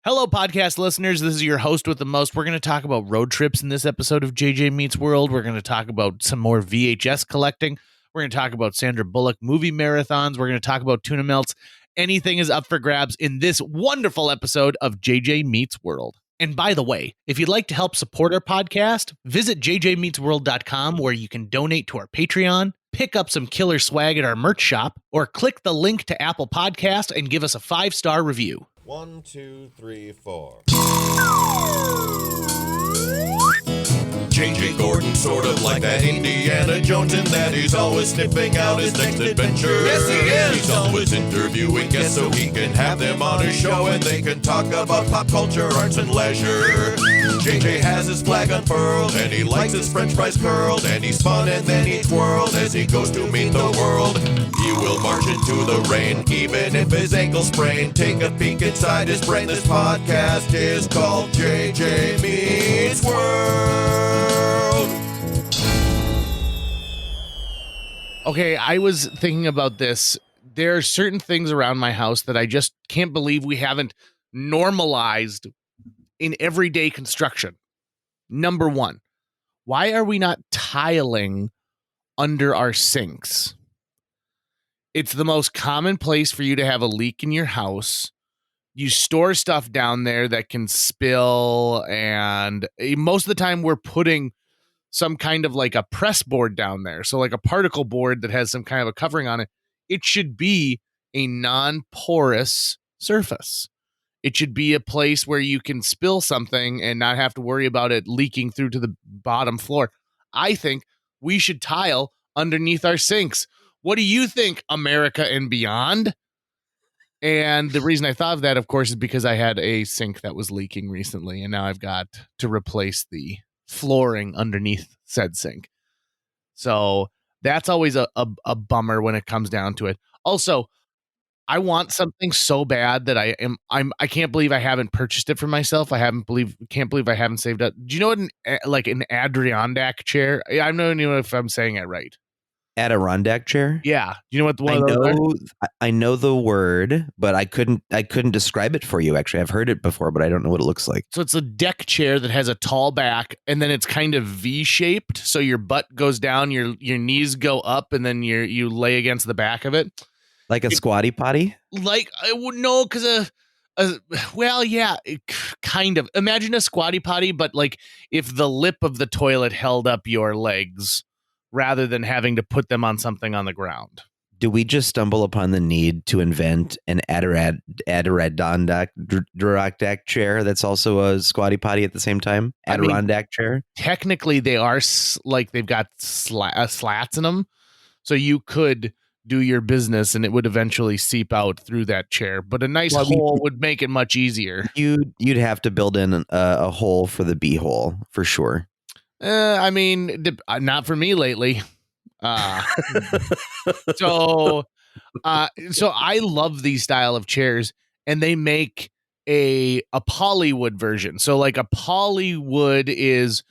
Hello, podcast listeners. This is your host with the most. We're going to talk about road trips in this episode of JJ Meets World. We're going to talk about some more VHS collecting. We're going to talk about Sandra Bullock movie marathons. We're going to talk about tuna melts. Anything is up for grabs in this wonderful episode of JJ Meets World. And by the way, if you'd like to help support our podcast, visit jjmeetsworld.com where you can donate to our Patreon, pick up some killer swag at our merch shop, or click the link to Apple Podcast and give us a 5-star review. 1, 2, 3, 4. J.J. Gordon, sort of like that Indiana Jones, in that he's always sniffing out his next adventure. Yes, he is. He's always interviewing guests so he can have them on his show and they can talk about pop culture, arts, and leisure. J.J. has his flag unfurled and he likes his french fries curled, and he's fun and then he twirled as he goes to meet the world. He will march into the rain even if his ankle sprained. Take a peek inside his brain. This podcast is called J.J. Meets World. Okay, I was thinking about this. There are certain things around my house that I just can't believe we haven't normalized in everyday construction. Number one, why are we not tiling under our sinks? It's the most common place for you to have a leak in your house. You store stuff down there that can spill, and most of the time we're putting some kind of like a press board down there. So like a particle board that has some kind of a covering on it. It should be a non-porous surface. It should be a place where you can spill something and not have to worry about it leaking through to the bottom floor. I think we should tile underneath our sinks. What do you think, America and beyond? And the reason I thought of that, of course, is because I had a sink that was leaking recently, and now I've got to replace the flooring underneath said sink. So that's always a bummer when it comes down to it. Also, I want something so bad that I can't believe I haven't purchased it for myself. Can't believe I haven't saved up. Do you know what an Adirondack chair? I don't even know if I'm saying it right. Adirondack chair? Yeah. You know what the one I know the word, but I couldn't describe it for you. Actually, I've heard it before, but I don't know what it looks like. So it's a deck chair that has a tall back, and then it's kind of V-shaped. So your butt goes down, your knees go up, and then you lay against the back of it. Like a squatty potty? Like, I would know, because kind of. Imagine a squatty potty, but like if the lip of the toilet held up your legs rather than having to put them on something on the ground. Do we just stumble upon the need to invent an Adirondack chair that's also a squatty potty at the same time? Adirondack chair? Technically, they are like they've got slats in them, so you could do your business and it would eventually seep out through that chair. But a nice hole would make it much easier. You'd have to build in a hole for the beehole for sure. I mean, not for me lately. So I love these style of chairs, and they make a polywood version. So like a polywood is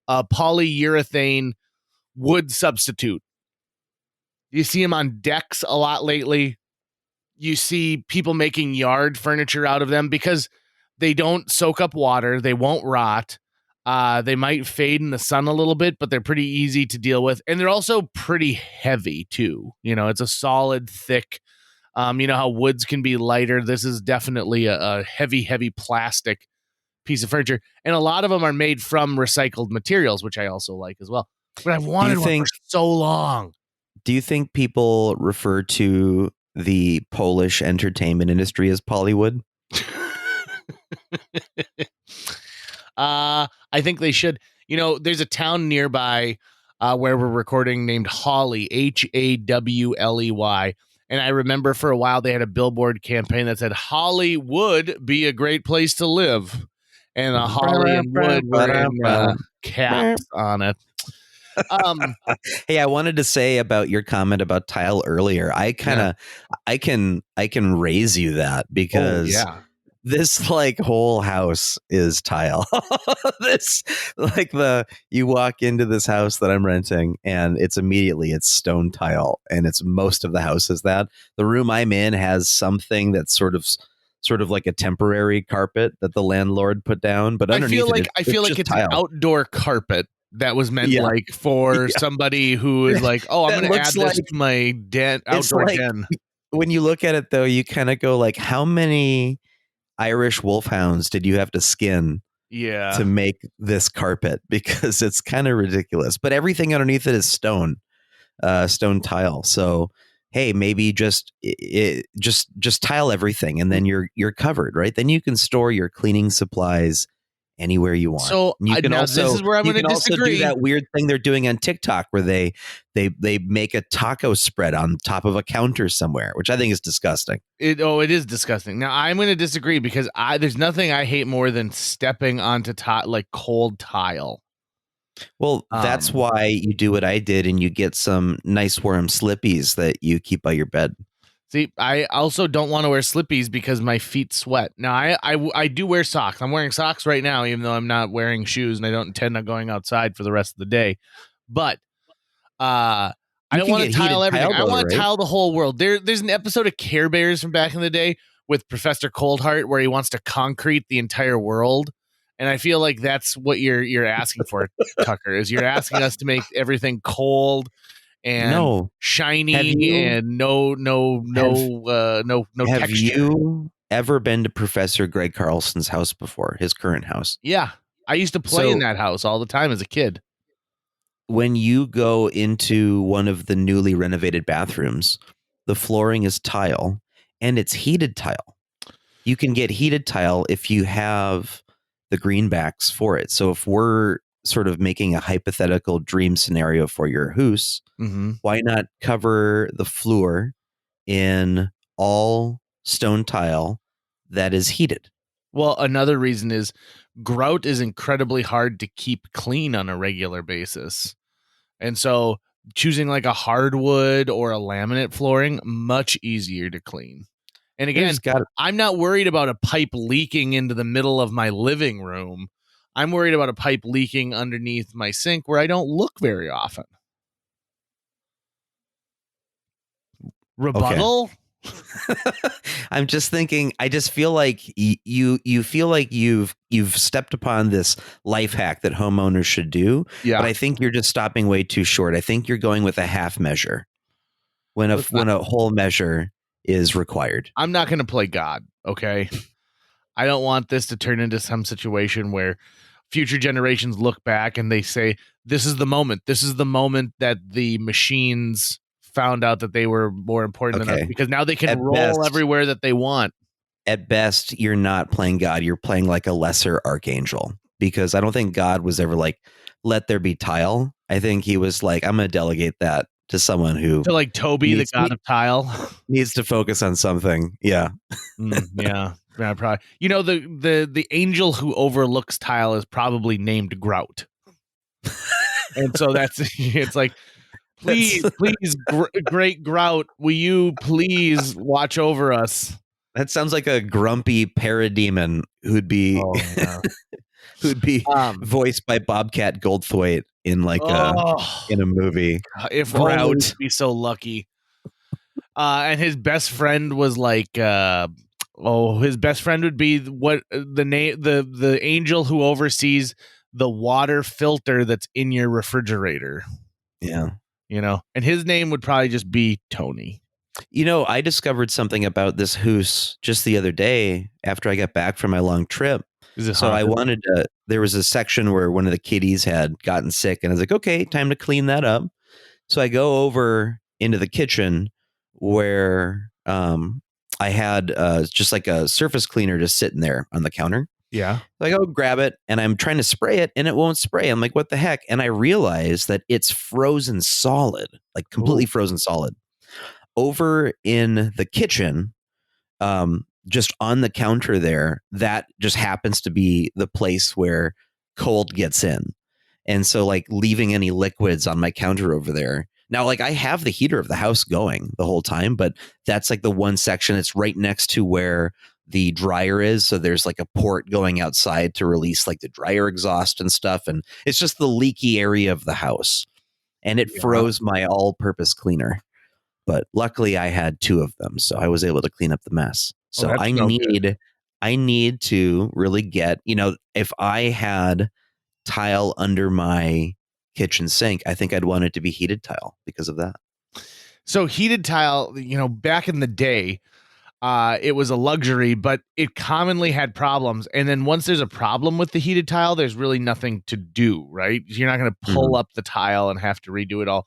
a polyurethane wood substitute. You see them on decks a lot lately. You see people making yard furniture out of them because they don't soak up water. They won't rot. They might fade in the sun a little bit, but they're pretty easy to deal with. And they're also pretty heavy too. You know, it's a solid, thick, you know how woods can be lighter. This is definitely a heavy, heavy plastic piece of furniture. And a lot of them are made from recycled materials, which I also like as well. But I've wanted one for so long. Do you think people refer to the Polish entertainment industry as Pollywood? I think they should. You know, there's a town nearby where we're recording named Hawley, Hawley. And I remember for a while they had a billboard campaign that said, Hawley would be a great place to live. And a Hawley and wood were in caps on it. Hey, I wanted to say about your comment about tile earlier. I can raise you that because this like whole house is tile. You walk into this house that I'm renting and it's stone tile, and it's most of the house is that. The room I'm in has something that's sort of sort of like a temporary carpet that the landlord put down, but underneath I feel like it's tile. an outdoor carpet that was meant like for somebody who is like, oh, I'm going to add this to my outdoor den. When you look at it, though, you kind of go like, how many Irish wolfhounds did you have to skin to make this carpet? Because it's kind of ridiculous. But everything underneath it is stone tile. So hey, maybe just tile everything, and then you're covered, right? Then you can store your cleaning supplies anywhere you want. So you can this is where I'm going to disagree. Also do that weird thing they're doing on TikTok where they make a taco spread on top of a counter somewhere, which I think is disgusting. It is disgusting. Now I'm going to disagree because there's nothing I hate more than stepping onto cold tile. Well, that's why you do what I did, and you get some nice warm slippies that you keep by your bed. See, I also don't want to wear slippies because my feet sweat. Now, I do wear socks. I'm wearing socks right now, even though I'm not wearing shoes, and I don't intend on going outside for the rest of the day. But I don't want to tile everything. I want to tile the whole world. There's an episode of Care Bears from back in the day with Professor Coldheart where he wants to concrete the entire world. And I feel like that's what you're asking for, Tucker, is you're asking us to make everything cold and shiny and no Have texture. You ever been to Professor Greg Carlson's house before, his current house? Yeah. I used to play in that house all the time as a kid. When you go into one of the newly renovated bathrooms, the flooring is tile and it's heated tile. You can get heated tile if you have the greenbacks for it. So if we're sort of making a hypothetical dream scenario for your house, why not cover the floor in all stone tile that is heated? Well, another reason is grout is incredibly hard to keep clean on a regular basis. And so choosing like a hardwood or a laminate flooring, much easier to clean. And again, I'm not worried about a pipe leaking into the middle of my living room. I'm worried about a pipe leaking underneath my sink where I don't look very often. Rebuttal? Okay. I'm just thinking, I just feel like you feel like you've stepped upon this life hack that homeowners should do. Yeah. But I think you're just stopping way too short. I think you're going with a half measure when a whole measure is required. I'm not going to play God. Okay. I don't want this to turn into some situation where future generations look back and they say, this is the moment. This is the moment that the machines found out that they were more important than us, because now they can roll everywhere that they want. At best, you're not playing God. You're playing like a lesser Archangel, because I don't think God was ever like, let there be tile. I think he was like, I'm going to delegate that to someone who, to like Toby, the god of tile, needs to focus on something. Yeah. Yeah. Probably. You know, the angel who overlooks tile is probably named Grout. And so it's like, please, great Grout, will you please watch over us? That sounds like a grumpy parademon who'd be voiced by Bobcat Goldthwait in like in a movie. If Grout would be so lucky. And his best friend was like his best friend would be what the name the angel who oversees the water filter that's in your refrigerator. Yeah. You know, and his name would probably just be Tony. You know, I discovered something about this house just the other day after I got back from my long trip. So I wanted to, there was a section where one of the kitties had gotten sick, and I was like, okay, time to clean that up. So I go over into the kitchen where I had just like a surface cleaner just sitting there on the counter. Yeah. So I go grab it and I'm trying to spray it and it won't spray. I'm like, what the heck? And I realize that it's frozen solid, like completely frozen solid. Over in the kitchen, just on the counter there, that just happens to be the place where cold gets in. And so like leaving any liquids on my counter over there. Now, like I have the heater of the house going the whole time, but that's like the one section. It's right next to where the dryer is. So there's like a port going outside to release like the dryer exhaust and stuff. And it's just the leaky area of the house. And it froze my all-purpose cleaner. But luckily I had two of them, so I was able to clean up the mess. So I need to really get, if I had tile under my kitchen sink, I think I'd want it to be heated tile because of that. So heated tile, back in the day, it was a luxury, but it commonly had problems. And then once there's a problem with the heated tile, there's really nothing to do, right? You're not going to pull up the tile and have to redo it all.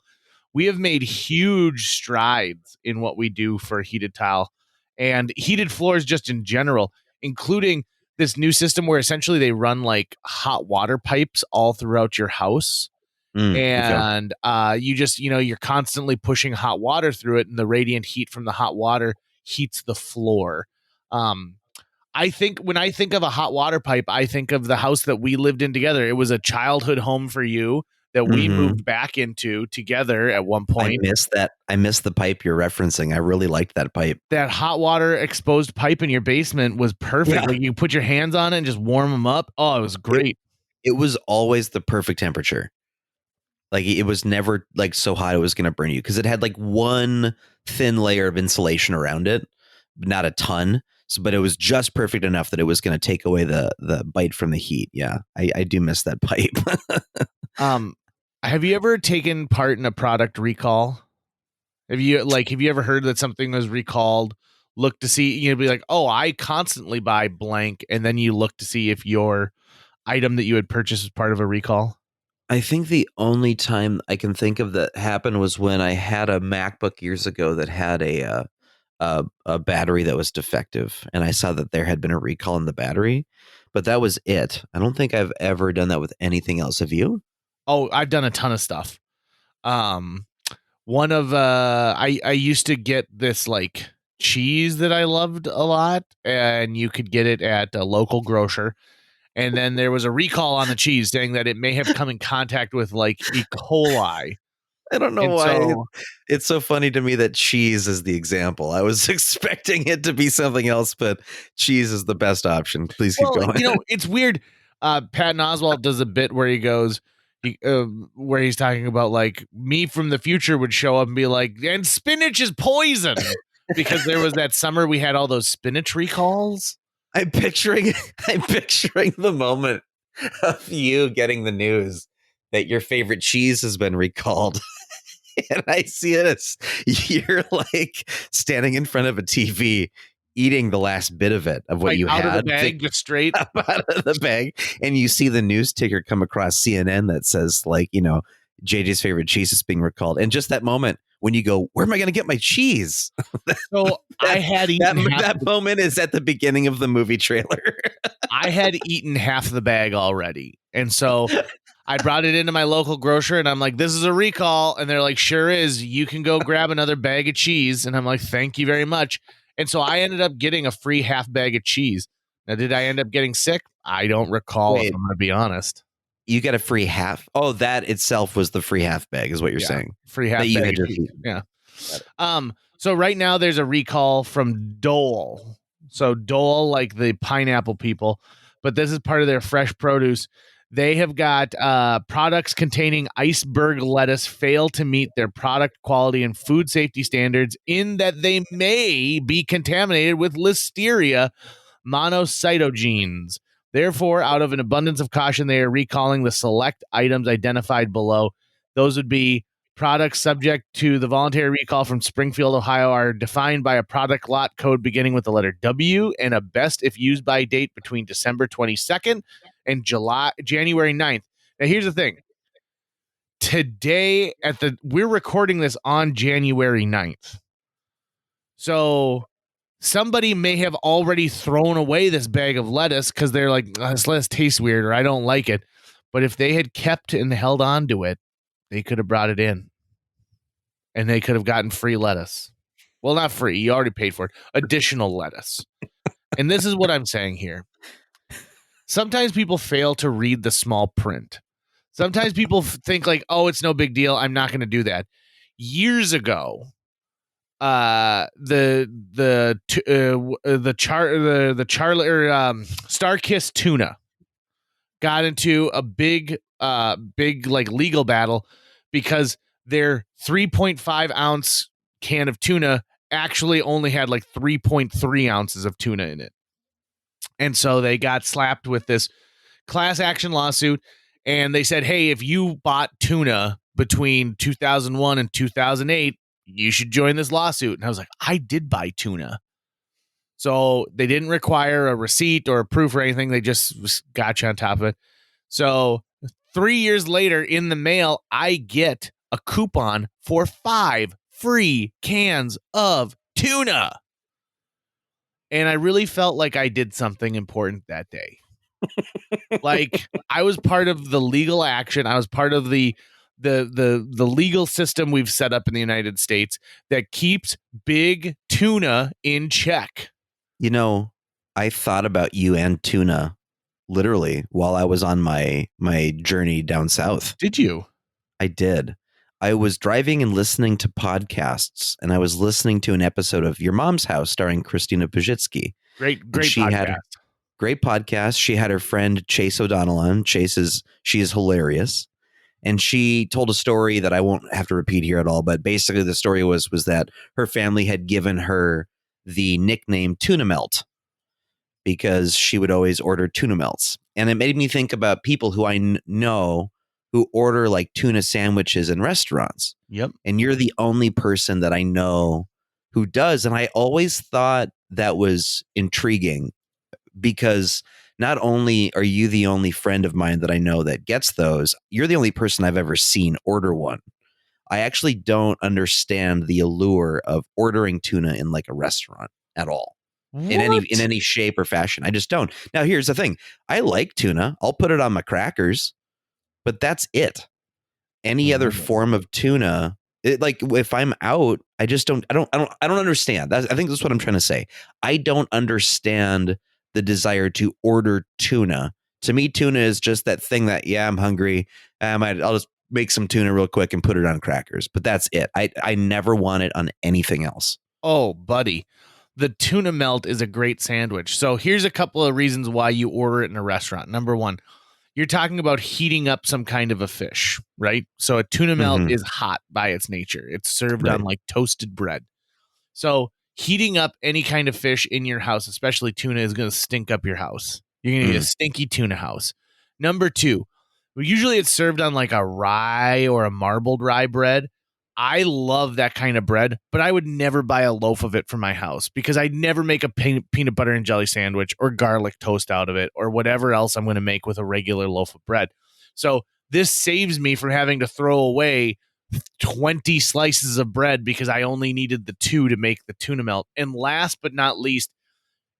We have made huge strides in what we do for heated tile and heated floors just in general, including this new system where essentially they run like hot water pipes all throughout your house. And you just, you're constantly pushing hot water through it, and the radiant heat from the hot water heats the floor. I think when I think of a hot water pipe, I think of the house that we lived in together. It was a childhood home for you that we moved back into together at one point. I missed the pipe you're referencing. I really liked that pipe. That hot water exposed pipe in your basement was perfect. Yeah. Like you put your hands on it and just warm them up. Oh, it was great. It was always the perfect temperature. Like it was never like so hot it was going to burn you because it had like one thin layer of insulation around it, not a ton. But it was just perfect enough that it was going to take away the bite from the heat. Yeah, I do miss that pipe. Have you ever taken part in a product recall? Have you ever heard that something was recalled? Look to see, be like, oh, I constantly buy blank, and then you look to see if your item that you had purchased was part of a recall. I think the only time I can think of that happened was when I had a MacBook years ago that had a battery that was defective, and I saw that there had been a recall in the battery, but that was it. I don't think I've ever done that with anything else. Have you? Oh, I've done a ton of stuff. One of I used to get this like cheese that I loved a lot, and you could get it at a local grocer. And then there was a recall on the cheese saying that it may have come in contact with like E. coli. I don't know why it's so funny to me that cheese is the example. I was expecting it to be something else, but cheese is the best option. Please keep going. It's weird. Patton Oswalt does a bit where he goes, where he's talking about like me from the future would show up and be like, and spinach is poison because there was that summer we had all those spinach recalls. I'm picturing the moment of you getting the news that your favorite cheese has been recalled. And I see it as you're like standing in front of a TV, eating the last bit of it, of what you had. Out of the bag, just straight out of the bag. And you see the news ticker come across CNN that says like, JJ's favorite cheese is being recalled. And just that moment when you go, where am I going to get my cheese? So I had eaten that moment is at the beginning of the movie trailer. I had eaten half the bag already. And so I brought it into my local grocer and I'm like, this is a recall. And they're like, sure is. You can go grab another bag of cheese. And I'm like, thank you very much. And so I ended up getting a free half bag of cheese. Now, did I end up getting sick? I don't recall, if I'm going to be honest. You get a free half. Oh, that itself was the free half bag is what you're saying. Free half bag. Yeah. So right now there's a recall from Dole. So Dole, like the pineapple people, but this is part of their fresh produce. They have got products containing iceberg lettuce fail to meet their product quality and food safety standards in that they may be contaminated with Listeria monocytogenes. Therefore, out of an abundance of caution, they are recalling the select items identified below. Those would be products subject to the voluntary recall from Springfield, Ohio, are defined by a product lot code beginning with the letter W and a best if used by date between December 22nd and January 9th. Now, here's the thing. Today, we're recording this on January 9th. So somebody may have already thrown away this bag of lettuce because they're like, this lettuce tastes weird or I don't like it. But if they had kept and held on to it, they could have brought it in and they could have gotten free lettuce. Well, not free. You already paid for it. Additional lettuce. And this is what I'm saying here. Sometimes people fail to read the small print. Sometimes people think like, oh, it's no big deal. I'm not going to do that. Years ago, Star-Kissed tuna got into a big like legal battle because their 3.5 ounce can of tuna actually only had like 3.3 ounces of tuna in it. And so they got slapped with this class action lawsuit, and they said, hey, if you bought tuna between 2001 and 2008, you should join this lawsuit. And I was like, I did buy tuna. So they didn't require a receipt or a proof or anything. They just got you on top of it. So 3 years later in the mail, I get a coupon for 5 free cans of tuna. And I really felt like I did something important that day. Like I was part of the legal action. I was part of the legal system we've set up in the United States that keeps big tuna in check. You know, I thought about you and tuna literally while I was on my journey down south. Did you? I did. I was driving and listening to podcasts, and I was listening to an episode of Your Mom's House starring Christina Pajitsky. Great podcast. Great podcast. She had her friend Chase O'Donnell on. She is hilarious. And she told a story that I won't have to repeat here at all. But basically the story was that her family had given her the nickname Tuna Melt because she would always order tuna melts. And it made me think about people who I know who order like tuna sandwiches in restaurants. Yep. And you're the only person that I know who does. And I always thought that was intriguing because not only are you the only friend of mine that I know that gets those, you're the only person I've ever seen order one. I actually don't understand the allure of ordering tuna in like a restaurant at all. What? In any shape or fashion. I just don't. Now, here's the thing. I like tuna. I'll put it on my crackers, but that's it. Any other form of tuna, like if I'm out, I just don't. I don't understand. I think that's what I'm trying to say. I don't understand the desire to order tuna. To me, tuna is just that thing that, yeah, I'm hungry. I'll just make some tuna real quick and put it on crackers. But that's it. I never want it on anything else. Oh, buddy. The tuna melt is a great sandwich. So here's a couple of reasons why you order it in a restaurant. Number one, you're talking about heating up some kind of a fish, right? So a tuna melt is hot by its nature. It's served on like toasted bread. So heating up any kind of fish in your house, especially tuna, is going to stink up your house. You're going to need a stinky tuna house. Number two, usually it's served on like a rye or a marbled rye bread. I love that kind of bread, but I would never buy a loaf of it for my house because I'd never make a peanut butter and jelly sandwich or garlic toast out of it or whatever else I'm going to make with a regular loaf of bread. So this saves me from having to throw away 20 slices of bread because I only needed the 2 to make the tuna melt. And last but not least,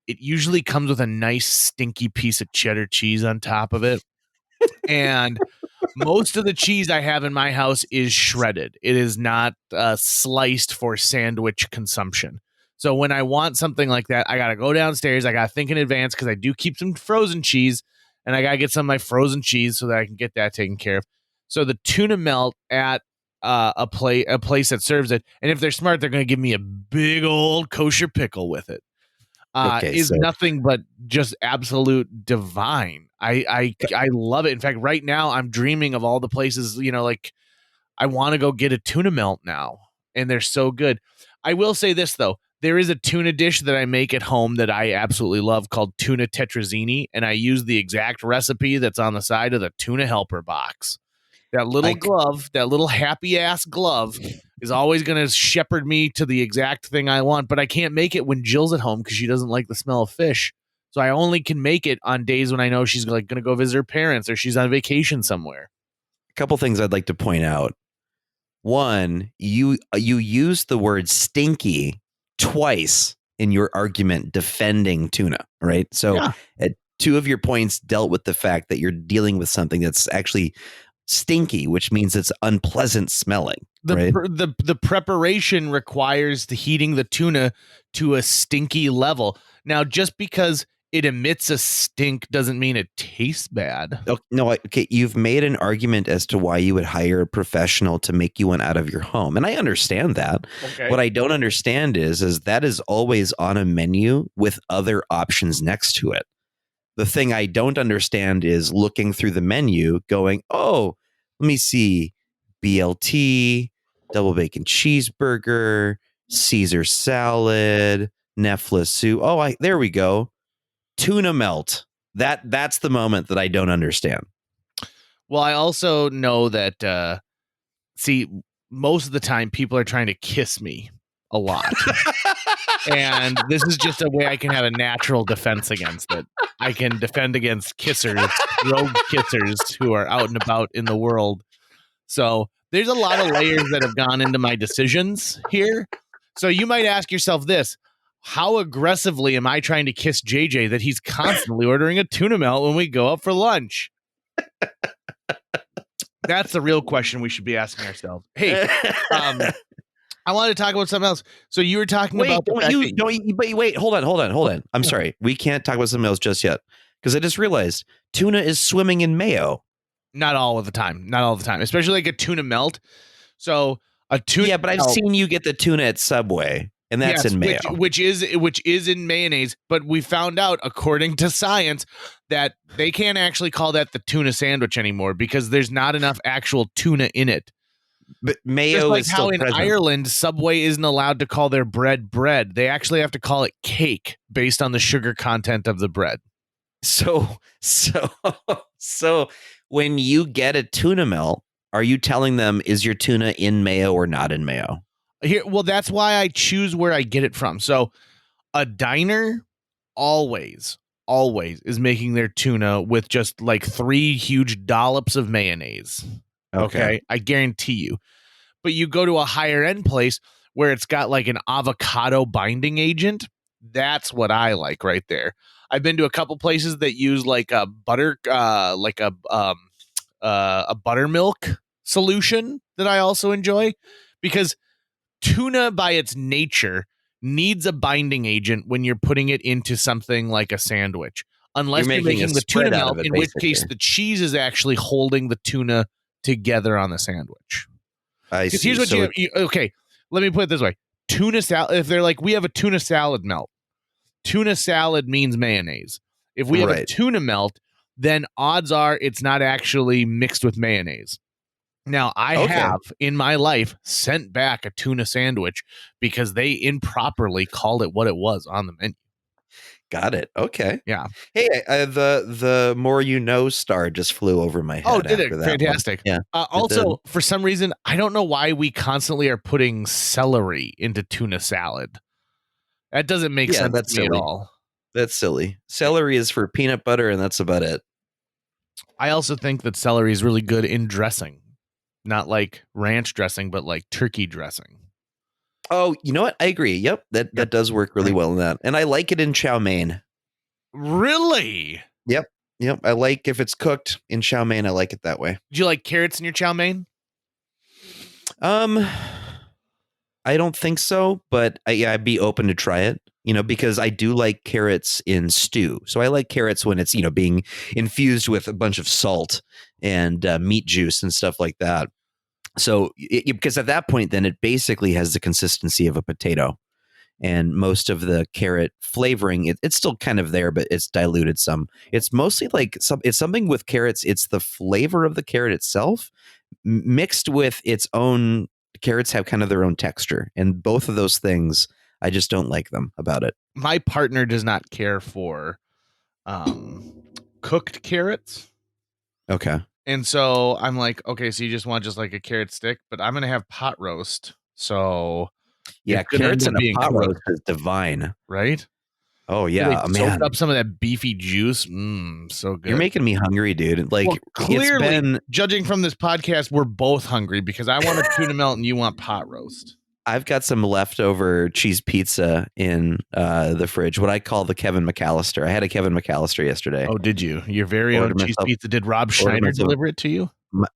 it usually comes with a nice stinky piece of cheddar cheese on top of it. And most of the cheese I have in my house is shredded. It is not sliced for sandwich consumption. So when I want something like that, I got to go downstairs. I got to think in advance because I do keep some frozen cheese, and I got to get some of my frozen cheese so that I can get that taken care of. So the tuna melt at a place that serves it, and if they're smart, they're going to give me a big old kosher pickle with it. Nothing but just absolute divine. I love it. In fact, right now I'm dreaming of all the places, like I want to go get a tuna melt now, and they're so good. I will say this though. There is a tuna dish that I make at home that I absolutely love called Tuna Tetrazzini, and I use the exact recipe that's on the side of the tuna helper box. That little glove, that little happy ass glove is always going to shepherd me to the exact thing I want, but I can't make it when Jill's at home because she doesn't like the smell of fish. So I only can make it on days when I know she's like going to go visit her parents or she's on vacation somewhere. A couple things I'd like to point out. One, you used the word stinky twice in your argument defending tuna, right? So two of your points dealt with the fact that you're dealing with something that's actually stinky, which means it's unpleasant smelling. The preparation requires the heating the tuna to a stinky level. Now, just because it emits a stink doesn't mean it tastes bad. Okay, you've made an argument as to why you would hire a professional to make you one out of your home, and I understand that. Okay. What I don't understand is that is always on a menu with other options next to it. The thing I don't understand is looking through the menu going, oh, let me see, BLT, double bacon cheeseburger, Caesar salad, Nefla soup. Oh, there we go. Tuna melt. That's the moment that I don't understand. Well, I also know that, see, most of the time people are trying to kiss me a lot. And this is just a way I can have a natural defense against it. I can defend against kissers, rogue kissers who are out and about in the world. So there's a lot of layers that have gone into my decisions here. So you might ask yourself this: how aggressively am I trying to kiss JJ that he's constantly ordering a tuna melt when we go out for lunch? That's the real question we should be asking ourselves. Hey, I wanted to talk about something else. So you were talking about wait, hold on. I'm sorry. We can't talk about something else just yet because I just realized tuna is swimming in mayo. Not all the time, especially like a tuna melt. So a tuna, yeah, but I've seen you get the tuna at Subway, and that's in mayo, which is in mayonnaise. But we found out, according to science, that they can't actually call that the tuna sandwich anymore because there's not enough actual tuna in it. But mayo is still how in present. Ireland, Subway isn't allowed to call their bread. They actually have to call it cake based on the sugar content of the bread. So when you get a tuna melt, are you telling them is your tuna in mayo or not in mayo? Well, that's why I choose where I get it from. So a diner always is making their tuna with just like 3 huge dollops of mayonnaise. Okay. I guarantee you. But you go to a higher end place where it's got like an avocado binding agent. That's what I like right there. I've been to a couple places that use like a butter, like a buttermilk solution that I also enjoy, because tuna by its nature needs a binding agent when you're putting it into something like a sandwich, unless you're making the tuna melt, in which case the cheese is actually holding the tuna together on the sandwich. I see. Here's what okay, let me put it this way. Tuna salad, if they're like, we have a tuna salad melt, tuna salad means mayonnaise. If we have a tuna melt, then odds are it's not actually mixed with mayonnaise. Now, I have in my life sent back a tuna sandwich because they improperly called it what it was on the menu. Got it. Okay. Yeah. Hey, the more you know star just flew over my head. Oh, did it? Fantastic. Yeah. Also, for some reason, I don't know why we constantly are putting celery into tuna salad. That doesn't make sense to me at all. That's silly. Celery is for peanut butter, and that's about it. I also think that celery is really good in dressing. Not like ranch dressing, but like turkey dressing. Oh, you know what? I agree. Yep. That does work really well in that. And I like it in chow mein. Really? Yep. I like if it's cooked in chow mein, I like it that way. Do you like carrots in your chow mein? I don't think so, but I'd be open to try it, because I do like carrots in stew. So I like carrots when it's, being infused with a bunch of salt and meat juice and stuff like that. So because at that point, then it basically has the consistency of a potato, and most of the carrot flavoring, it's still kind of there, but it's diluted some. It's mostly like it's something with carrots. It's the flavor of the carrot itself mixed with its own. Carrots have kind of their own texture, and both of those things, I just don't like them about it. My partner does not care for cooked carrots. Okay. And so I'm like, okay, so you just want just like a carrot stick, but I'm going to have pot roast. So yeah, carrots in a pot roast is divine. Right? Oh yeah, man. Soaked up some of that beefy juice. So good. You're making me hungry, dude. Like, clearly, judging from this podcast, we're both hungry because I want a tuna melt and you want pot roast. I've got some leftover cheese pizza in the fridge, what I call the Kevin McAllister. I had a Kevin McAllister yesterday. Oh, did you? Your very own cheese pizza. Did Rob Schneider deliver it to you?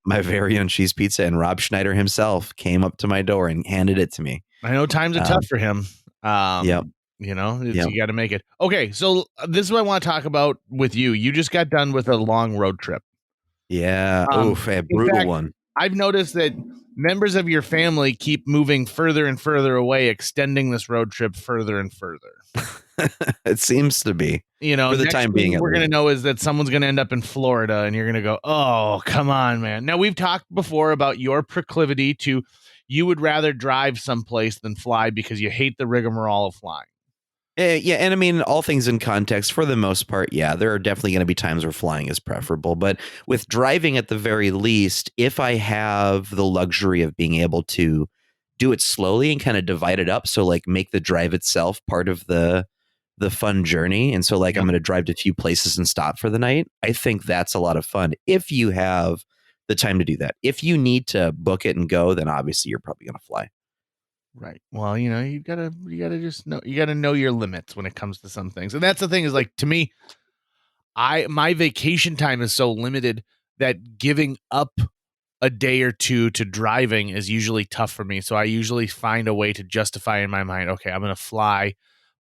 My very own cheese pizza, and Rob Schneider himself came up to my door and handed it to me. I know times are tough for him. Yep. You got to make it. Okay, so this is what I want to talk about with you. You just got done with a long road trip. Yeah. A brutal one. I've noticed that members of your family keep moving further and further away, extending this road trip further and further. It seems to be. For the time being, what we're going to know is that someone's going to end up in Florida, and you're going to go, oh, come on, man. Now, we've talked before about your proclivity to you would rather drive someplace than fly because you hate the rigmarole of flying. Yeah, and I mean, all things in context, for the most part, yeah, there are definitely going to be times where flying is preferable. But with driving, at the very least, if I have the luxury of being able to do it slowly and kind of divide it up, so like make the drive itself part of the fun journey, and so like I'm going to drive to a few places and stop for the night, I think that's a lot of fun if you have the time to do that. If you need to book it and go, then obviously you're probably going to fly. Right. Well, you gotta just know, you gotta know your limits when it comes to some things. And that's the thing is, like, to me, my vacation time is so limited that giving up a day or two to driving is usually tough for me. So I usually find a way to justify in my mind, okay, I'm going to fly.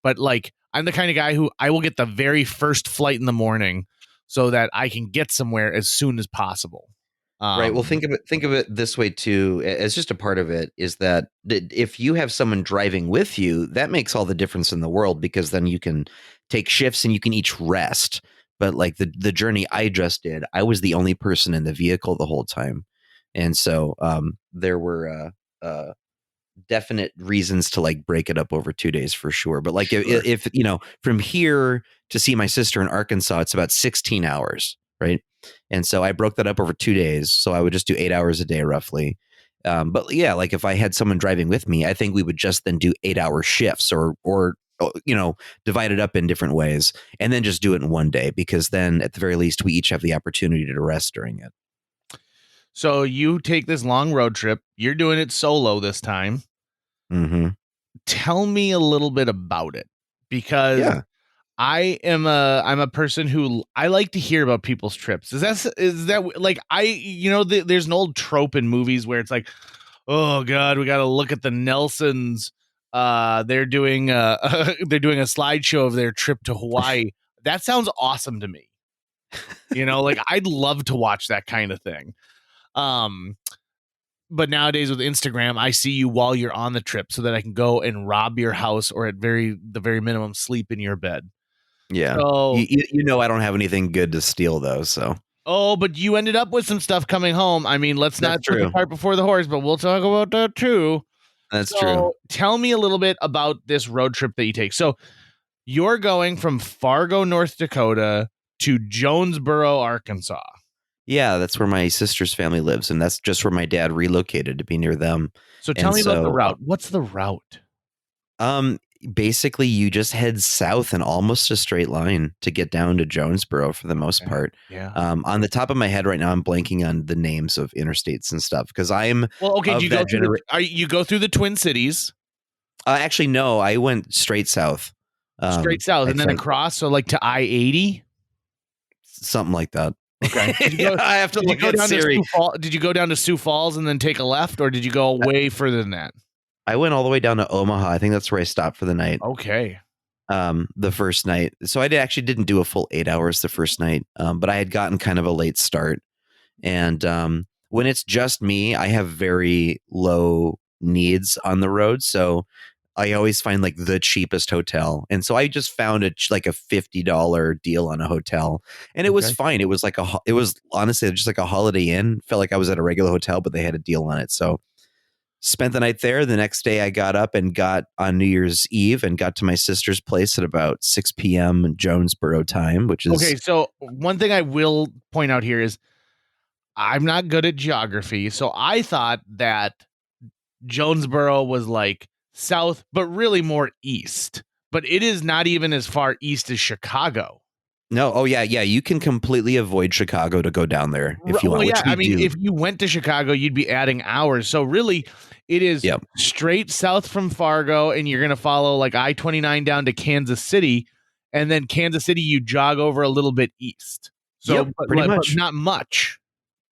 But like, I'm the kind of guy who I will get the very first flight in the morning so that I can get somewhere as soon as possible. Right. Well, think of it this way too, as just a part of it is that if you have someone driving with you, that makes all the difference in the world, because then you can take shifts and you can each rest. But like the journey I just did, I was the only person in the vehicle the whole time. And so there were definite reasons to like break it up over 2 days for sure. But like if from here to see my sister in Arkansas, it's about 16 hours. Right. And so I broke that up over 2 days. So I would just do 8 hours a day roughly. But yeah, like if I had someone driving with me, I think we would just then do 8-hour shifts or divide it up in different ways and then just do it in one day, because then at the very least we each have the opportunity to rest during it. So you take this long road trip. You're doing it solo this time. Mm-hmm. Tell me a little bit about it, because I'm a person who I like to hear about people's trips. Is that like there's an old trope in movies where it's like, oh God, we got to look at the Nelsons. They're doing a slideshow of their trip to Hawaii. That sounds awesome to me. Like I'd love to watch that kind of thing. But nowadays with Instagram, I see you while you're on the trip so that I can go and rob your house, or at the very minimum sleep in your bed. Yeah. So, I don't have anything good to steal though. So. Oh, but you ended up with some stuff coming home. I mean, let's not put the cart before the horse, but we'll talk about that too. That's true. Tell me a little bit about this road trip that you take. So you're going from Fargo, North Dakota to Jonesboro, Arkansas. Yeah, that's where my sister's family lives, and that's just where my dad relocated to be near them. So tell me about the route. What's the route? Basically, you just head south in almost a straight line to get down to Jonesboro for the most part. Yeah. On the top of my head right now, I'm blanking on the names of interstates and stuff because I'm okay. Do you go through the Twin Cities? Actually, no. I went straight south. Straight south, and then across, so like to I-80, something like that. Okay. I have to look at Siri. Did you go down to Sioux Falls and then take a left, or did you go way further than that? I went all the way down to Omaha. I think that's where I stopped for the night. Okay. The first night. So I actually didn't do a full 8 hours the first night, but I had gotten kind of a late start. And when it's just me, I have very low needs on the road. So I always find like the cheapest hotel. And so I just found like a $50 deal on a hotel, and it was fine. It was like it was honestly just like a Holiday Inn. Felt like I was at a regular hotel, but they had a deal on it. So spent the night there. The next day I got up and got on New Year's Eve and got to my sister's place at about 6 p.m. Jonesboro time, which is okay. So one thing I will point out here is I'm not good at geography. So I thought that Jonesboro was like south, but really more east. But it is not even as far east as Chicago. No. Oh, yeah. Yeah. You can completely avoid Chicago to go down there if you want. Yeah. I mean, if you went to Chicago, you'd be adding hours. So really, it is straight south from Fargo, and you're going to follow like I-29 down to Kansas City. And then Kansas City, you jog over a little bit east. So pretty much. But not much.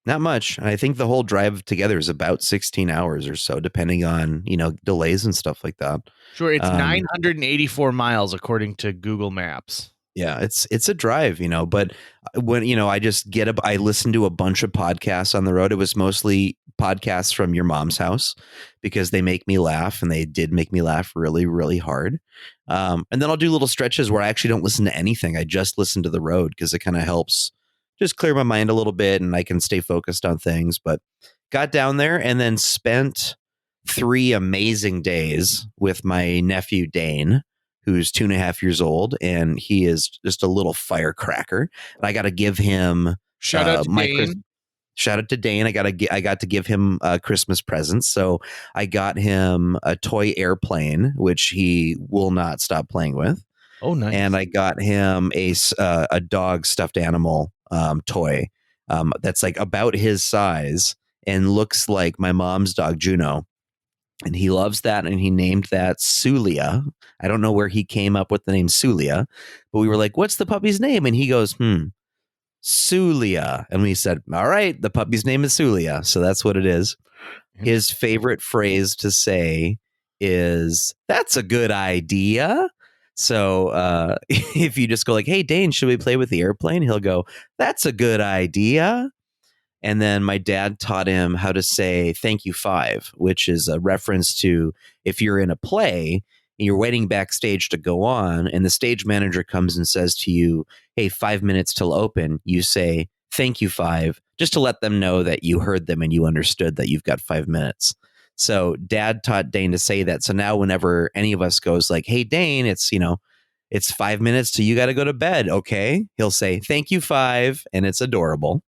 Not much. I think the whole drive together is about 16 hours or so, depending on, delays and stuff like that. Sure. It's 984 miles, according to Google Maps. Yeah, it's a drive, but when, I just I listened to a bunch of podcasts on the road. It was mostly podcasts from your mom's house because they make me laugh, and they did make me laugh really, really hard. And then I'll do little stretches where I actually don't listen to anything. I just listen to the road because it kind of helps just clear my mind a little bit, and I can stay focused on things. But got down there and then spent 3 amazing days with my nephew Dane, who's 2.5 years old, and he is just a little firecracker. And I got to give him shout out to Dane. Shout out to Dane. I got to give him Christmas presents. So I got him a toy airplane, which he will not stop playing with. Oh, nice. And I got him a dog stuffed animal toy that's like about his size and looks like my mom's dog Juno. And he loves that, and he named that Sulia. I don't know where he came up with the name Sulia, but we were like, "What's the puppy's name?" And he goes, Sulia. And we said, all right, the puppy's name is Sulia. So that's what it is. His favorite phrase to say is, "That's a good idea." So if you just go like, "Hey, Dane, should we play with the airplane?" He'll go, "That's a good idea." And then my dad taught him how to say "thank you 5," which is a reference to if you're in a play and you're waiting backstage to go on, and the stage manager comes and says to you, "Hey, 5 minutes till open," you say "thank you 5," just to let them know that you heard them and you understood that you've got 5 minutes. So Dad taught Dane to say that. So now whenever any of us goes like, "Hey, Dane, it's 5 minutes till you got to go to bed." Okay. He'll say "thank you 5," and it's adorable.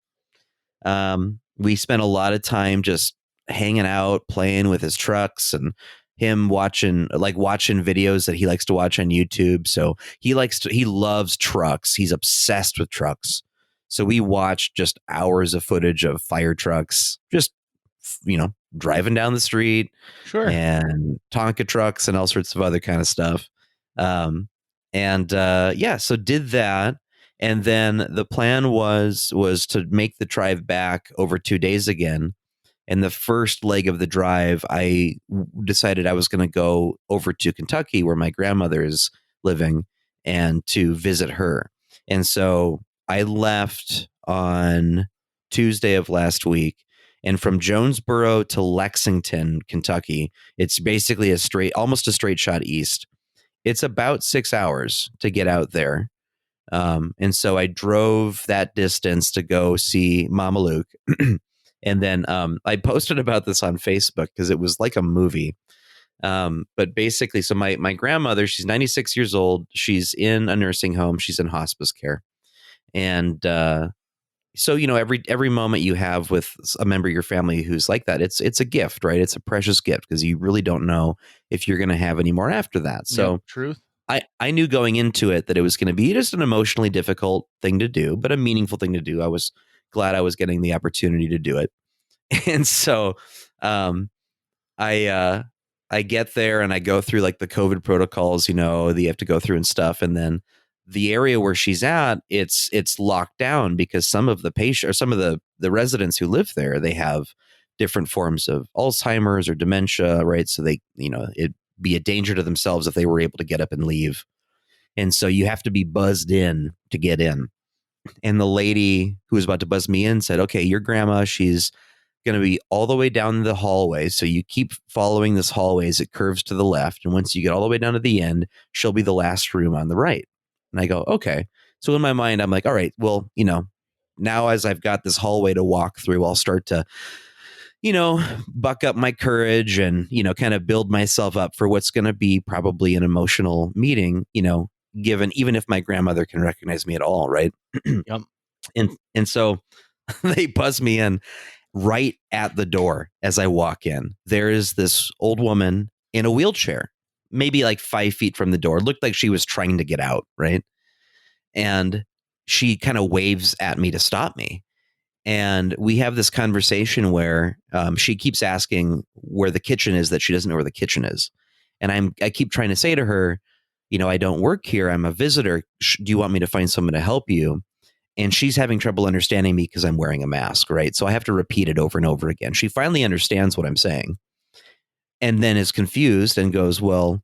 We spent a lot of time just hanging out, playing with his trucks, and him watching videos that he likes to watch on YouTube. So he loves trucks. He's obsessed with trucks. So we watched just hours of footage of fire trucks, just, driving down the street, sure, and Tonka trucks and all sorts of other kind of stuff. So did that. And then the plan was to make the drive back over 2 days again. And the first leg of the drive, I decided I was going to go over to Kentucky, where my grandmother is living, and to visit her. And so I left on Tuesday of last week. And from Jonesboro to Lexington, Kentucky, it's basically almost a straight shot east. It's about 6 hours to get out there. And so I drove that distance to go see Mama Luke. And then I posted about this on Facebook because it was like a movie. But basically, so my grandmother, she's 96 years old. She's in a nursing home. She's in hospice care. And so, every moment you have with a member of your family who's like that, it's a gift, right? It's a precious gift because you really don't know if you're going to have any more after that. So yep, truth. I knew going into it that it was going to be just an emotionally difficult thing to do, but a meaningful thing to do. I was glad I was getting the opportunity to do it. And so I get there and I go through like the COVID protocols, that you have to go through and stuff. And then the area where she's at, it's locked down because some of the patient or some of the residents who live there, they have different forms of Alzheimer's or dementia, right? So they, it'd be a danger to themselves if they were able to get up and leave. And so you have to be buzzed in to get in. And the lady who was about to buzz me in said, "Okay, your grandma, she's going to be all the way down the hallway. So you keep following this hallway as it curves to the left. And once you get all the way down to the end, she'll be the last room on the right." And I go, "Okay." So in my mind, I'm like, all right, well, now as I've got this hallway to walk through, I'll start to, buck up my courage and, kind of build myself up for what's going to be probably an emotional meeting, given even if my grandmother can recognize me at all. Right. Yep. And so they buzz me in right at the door. As I walk in, there is this old woman in a wheelchair, maybe like 5 feet from the door. It looked like she was trying to get out. Right. And she kind of waves at me to stop me. And we have this conversation where she keeps asking where the kitchen is, that she doesn't know where the kitchen is. And I keep trying to say to her, "I don't work here. I'm a visitor. Do you want me to find someone to help you?" And she's having trouble understanding me because I'm wearing a mask, right? So I have to repeat it over and over again. She finally understands what I'm saying and then is confused and goes, "Well,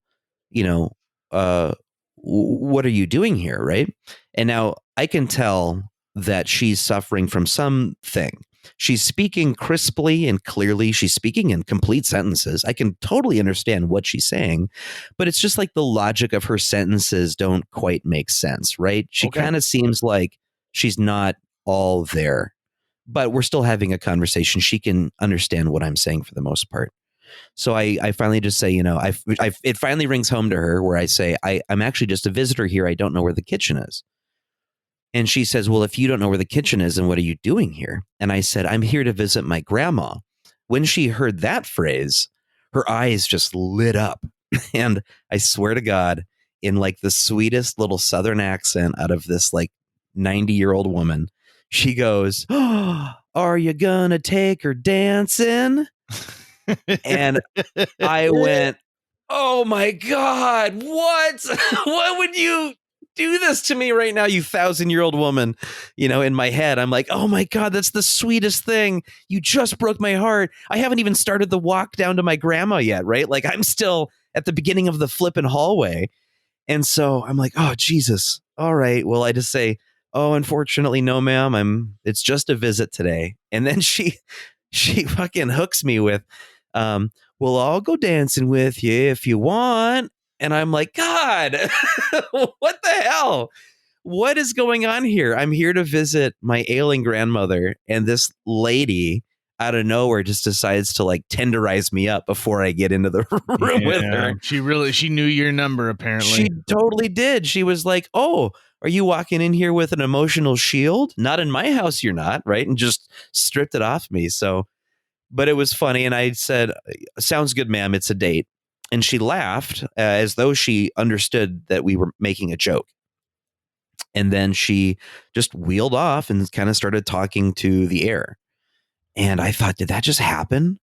what are you doing here?" Right. And now I can tell that she's suffering from something. She's speaking crisply and clearly. She's speaking in complete sentences. I can totally understand what she's saying, but it's just like the logic of her sentences don't quite make sense, right? She kind of seems like she's not all there, but we're still having a conversation. She can understand what I'm saying for the most part. So I finally just say, it finally rings home to her where I say, I'm actually just a visitor here. I don't know where the kitchen is. And she says, well, if you don't know where the kitchen is, then what are you doing here? And I said, I'm here to visit my grandma. When she heard that phrase, her eyes just lit up. And I swear to God, in like the sweetest little Southern accent out of this like 90-year-old woman, she goes, oh, are you gonna take her dancing? And I went, oh my God, what? What would you do this to me right now, you 1,000-year-old woman? In my head, I'm like, oh my God, that's the sweetest thing. You just broke my heart. I haven't even started the walk down to my grandma yet, right? Like I'm still at the beginning of the flipping hallway. And so I'm like, oh, Jesus. All right. Well, I just say, oh, unfortunately, no, ma'am. It's just a visit today. And then she fucking hooks me with, well, I'll go dancing with you if you want. And I'm like, God, what the hell? What is going on here? I'm here to visit my ailing grandmother. And this lady out of nowhere just decides to like tenderize me up before I get into the room with her. She knew your number, apparently. She totally did. She was like, oh, are you walking in here with an emotional shield? Not in my house, you're not, right? And just stripped it off me. So, but it was funny. And I said, sounds good, ma'am. It's a date. And she laughed as though she understood that we were making a joke. And then she just wheeled off and kind of started talking to the air. And I thought, did that just happen?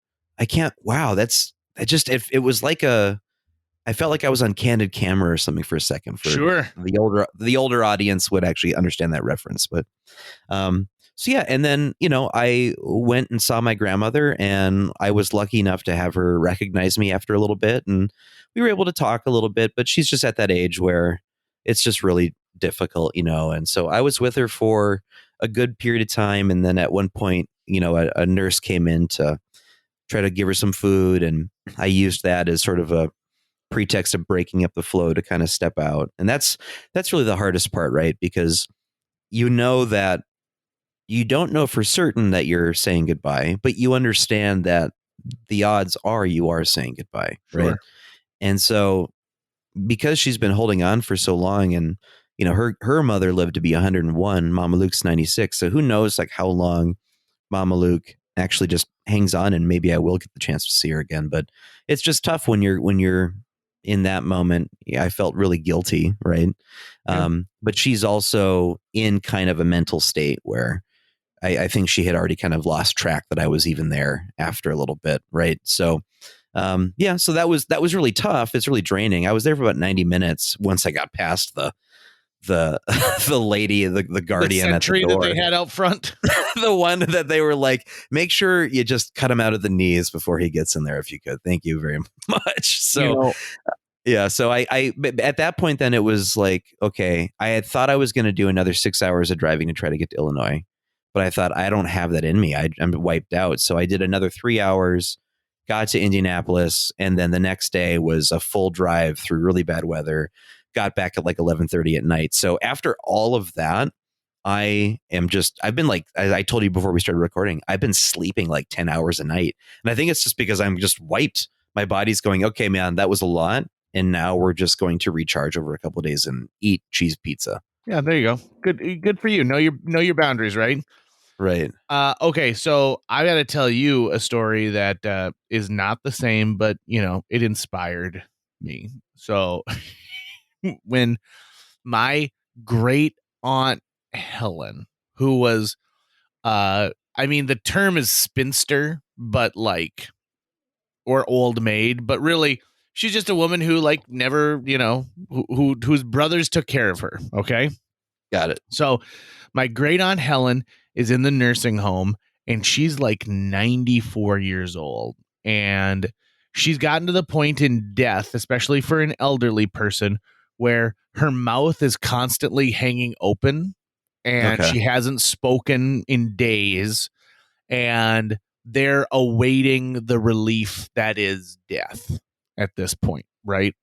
Wow, it was like I felt like I was on Candid Camera or something for a second. Sure. The older audience would actually understand that reference. But so yeah, and then, I went and saw my grandmother, and I was lucky enough to have her recognize me after a little bit, and we were able to talk a little bit, but she's just at that age where it's just really difficult, and so I was with her for a good period of time. And then at one point, a nurse came in to try to give her some food, and I used that as sort of a pretext of breaking up the flow to kind of step out. And that's really the hardest part, right? Because that you don't know for certain that you're saying goodbye, but you understand that the odds are you are saying goodbye, right? Sure. And so because she's been holding on for so long, and her mother lived to be 101, Mama Luke's 96, so who knows like how long Mama Luke actually just hangs on, and maybe I will get the chance to see her again. But it's just tough when you're in that moment. Yeah, I felt really guilty, right? Yeah. But she's also in kind of a mental state where I think she had already kind of lost track that I was even there after a little bit, right? So so that was really tough. It's really draining. I was there for about 90 minutes once I got past the lady, the guardian at the door that they had out front. The one that they were like, make sure you just cut him out of the knees before he gets in there if you could. Thank you very much. So yeah, so I at that point then it was like, okay, I had thought I was going to do another 6 hours of driving to try to get to Illinois, but I thought I don't have that in me. I'm wiped out. So I did another 3 hours, got to Indianapolis, and then the next day was a full drive through really bad weather. Got back at like 11:30 at night. So after all of that, I've been like, as I told you before we started recording, I've been sleeping like 10 hours a night. And I think it's just because I'm just wiped. My body's going, okay, man, that was a lot. And now we're just going to recharge over a couple of days and eat cheese pizza. Yeah, there you go. Good for you. Know your boundaries, right? Right. Okay, so I got to tell you a story that is not the same, but it inspired me. So when my great aunt Helen, who was the term is spinster, but like, or old maid, but really she's just a woman who like never, whose brothers took care of her. Okay. Got it. So my great aunt Helen is in the nursing home, and she's like 94 years old, and she's gotten to the point in death, especially for an elderly person, where her mouth is constantly hanging open, and she hasn't spoken in days, and they're awaiting the relief that is death at this point, right?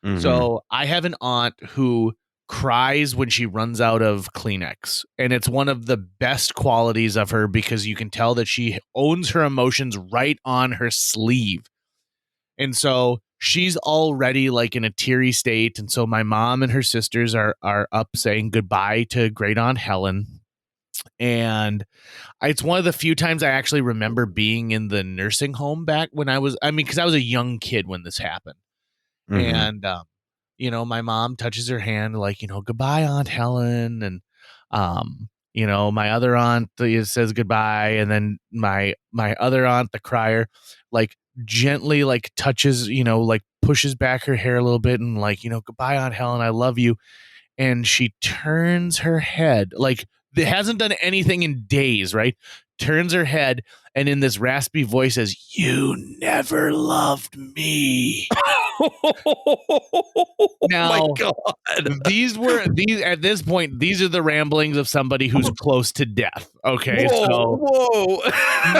Mm-hmm. So I have an aunt who cries when she runs out of Kleenex, and it's one of the best qualities of her because you can tell that she owns her emotions right on her sleeve. And so she's already like in a teary state. And so my mom and her sisters are up saying goodbye to great aunt Helen. And it's one of the few times I actually remember being in the nursing home back when because I was a young kid when this happened. And, my mom touches her hand like, goodbye, Aunt Helen. And, my other aunt says goodbye. And then my other aunt, the crier, like gently like touches, like pushes back her hair a little bit and like, goodbye, Aunt Helen, I love you. And she turns her head like it hasn't done anything in days, right? Turns her head and in this raspy voice says, "You never loved me." Now, my God. these at this point, these are the ramblings of somebody who's close to death. Okay. Whoa.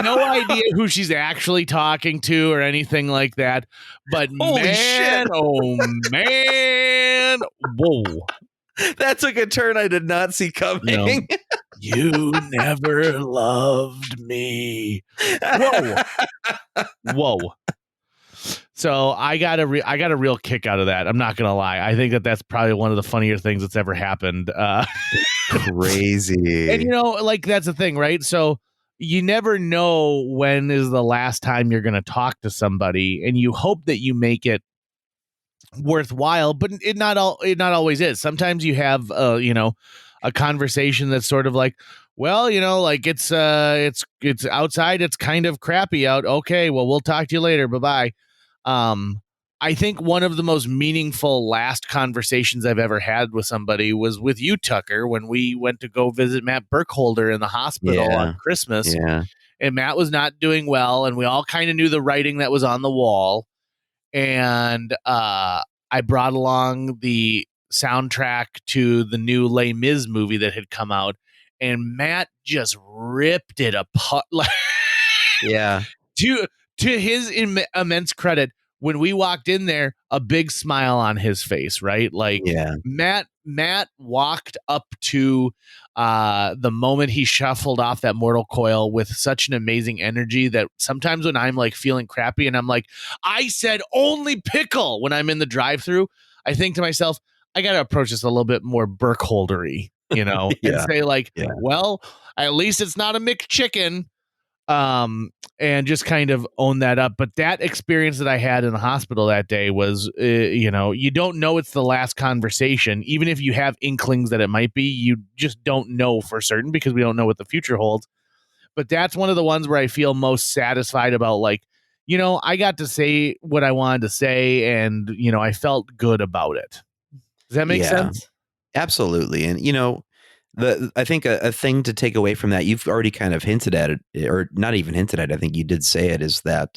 No idea who she's actually talking to or anything like that. But Holy shit. Oh man. Whoa. That took a turn I did not see coming. No. You never loved me. Whoa. So I got a real kick out of that. I'm not gonna lie. I think that's probably one of the funnier things that's ever happened. Crazy. And like that's the thing, right? So you never know when is the last time you're gonna talk to somebody, and you hope that you make it worthwhile, but it not always is. Sometimes you have a conversation that's sort of like, well, like it's outside, it's kind of crappy out. Okay, well, we'll talk to you later. Bye-bye. I think one of the most meaningful last conversations I've ever had with somebody was with you, Tucker, when we went to go visit Matt Burkholder in the hospital on Christmas. Yeah. And Matt was not doing well, and we all kind of knew the writing that was on the wall. And I brought along the soundtrack to the new Les Mis movie that had come out, and Matt just ripped it apart. Yeah. To his immense credit, when we walked in there, a big smile on his face, right? Like, yeah. Matt walked up to the moment he shuffled off that mortal coil with such an amazing energy that sometimes when I'm like feeling crappy and I'm like, I said only pickle when I'm in the drive-thru, I think to myself, I got to approach this a little bit more Burkholder-y, and say like, well, at least it's not a McChicken. And just kind of own that up. But that experience that I had in the hospital that day was, you don't know it's the last conversation, even if you have inklings that it might be. You just don't know for certain because we don't know what the future holds. But that's one of the ones where I feel most satisfied about, like, I got to say what I wanted to say, and I felt good about it. Does that make sense? Absolutely. And I think a thing to take away from that, you've already kind of hinted at it, or not even hinted at it, I think you did say it, is that,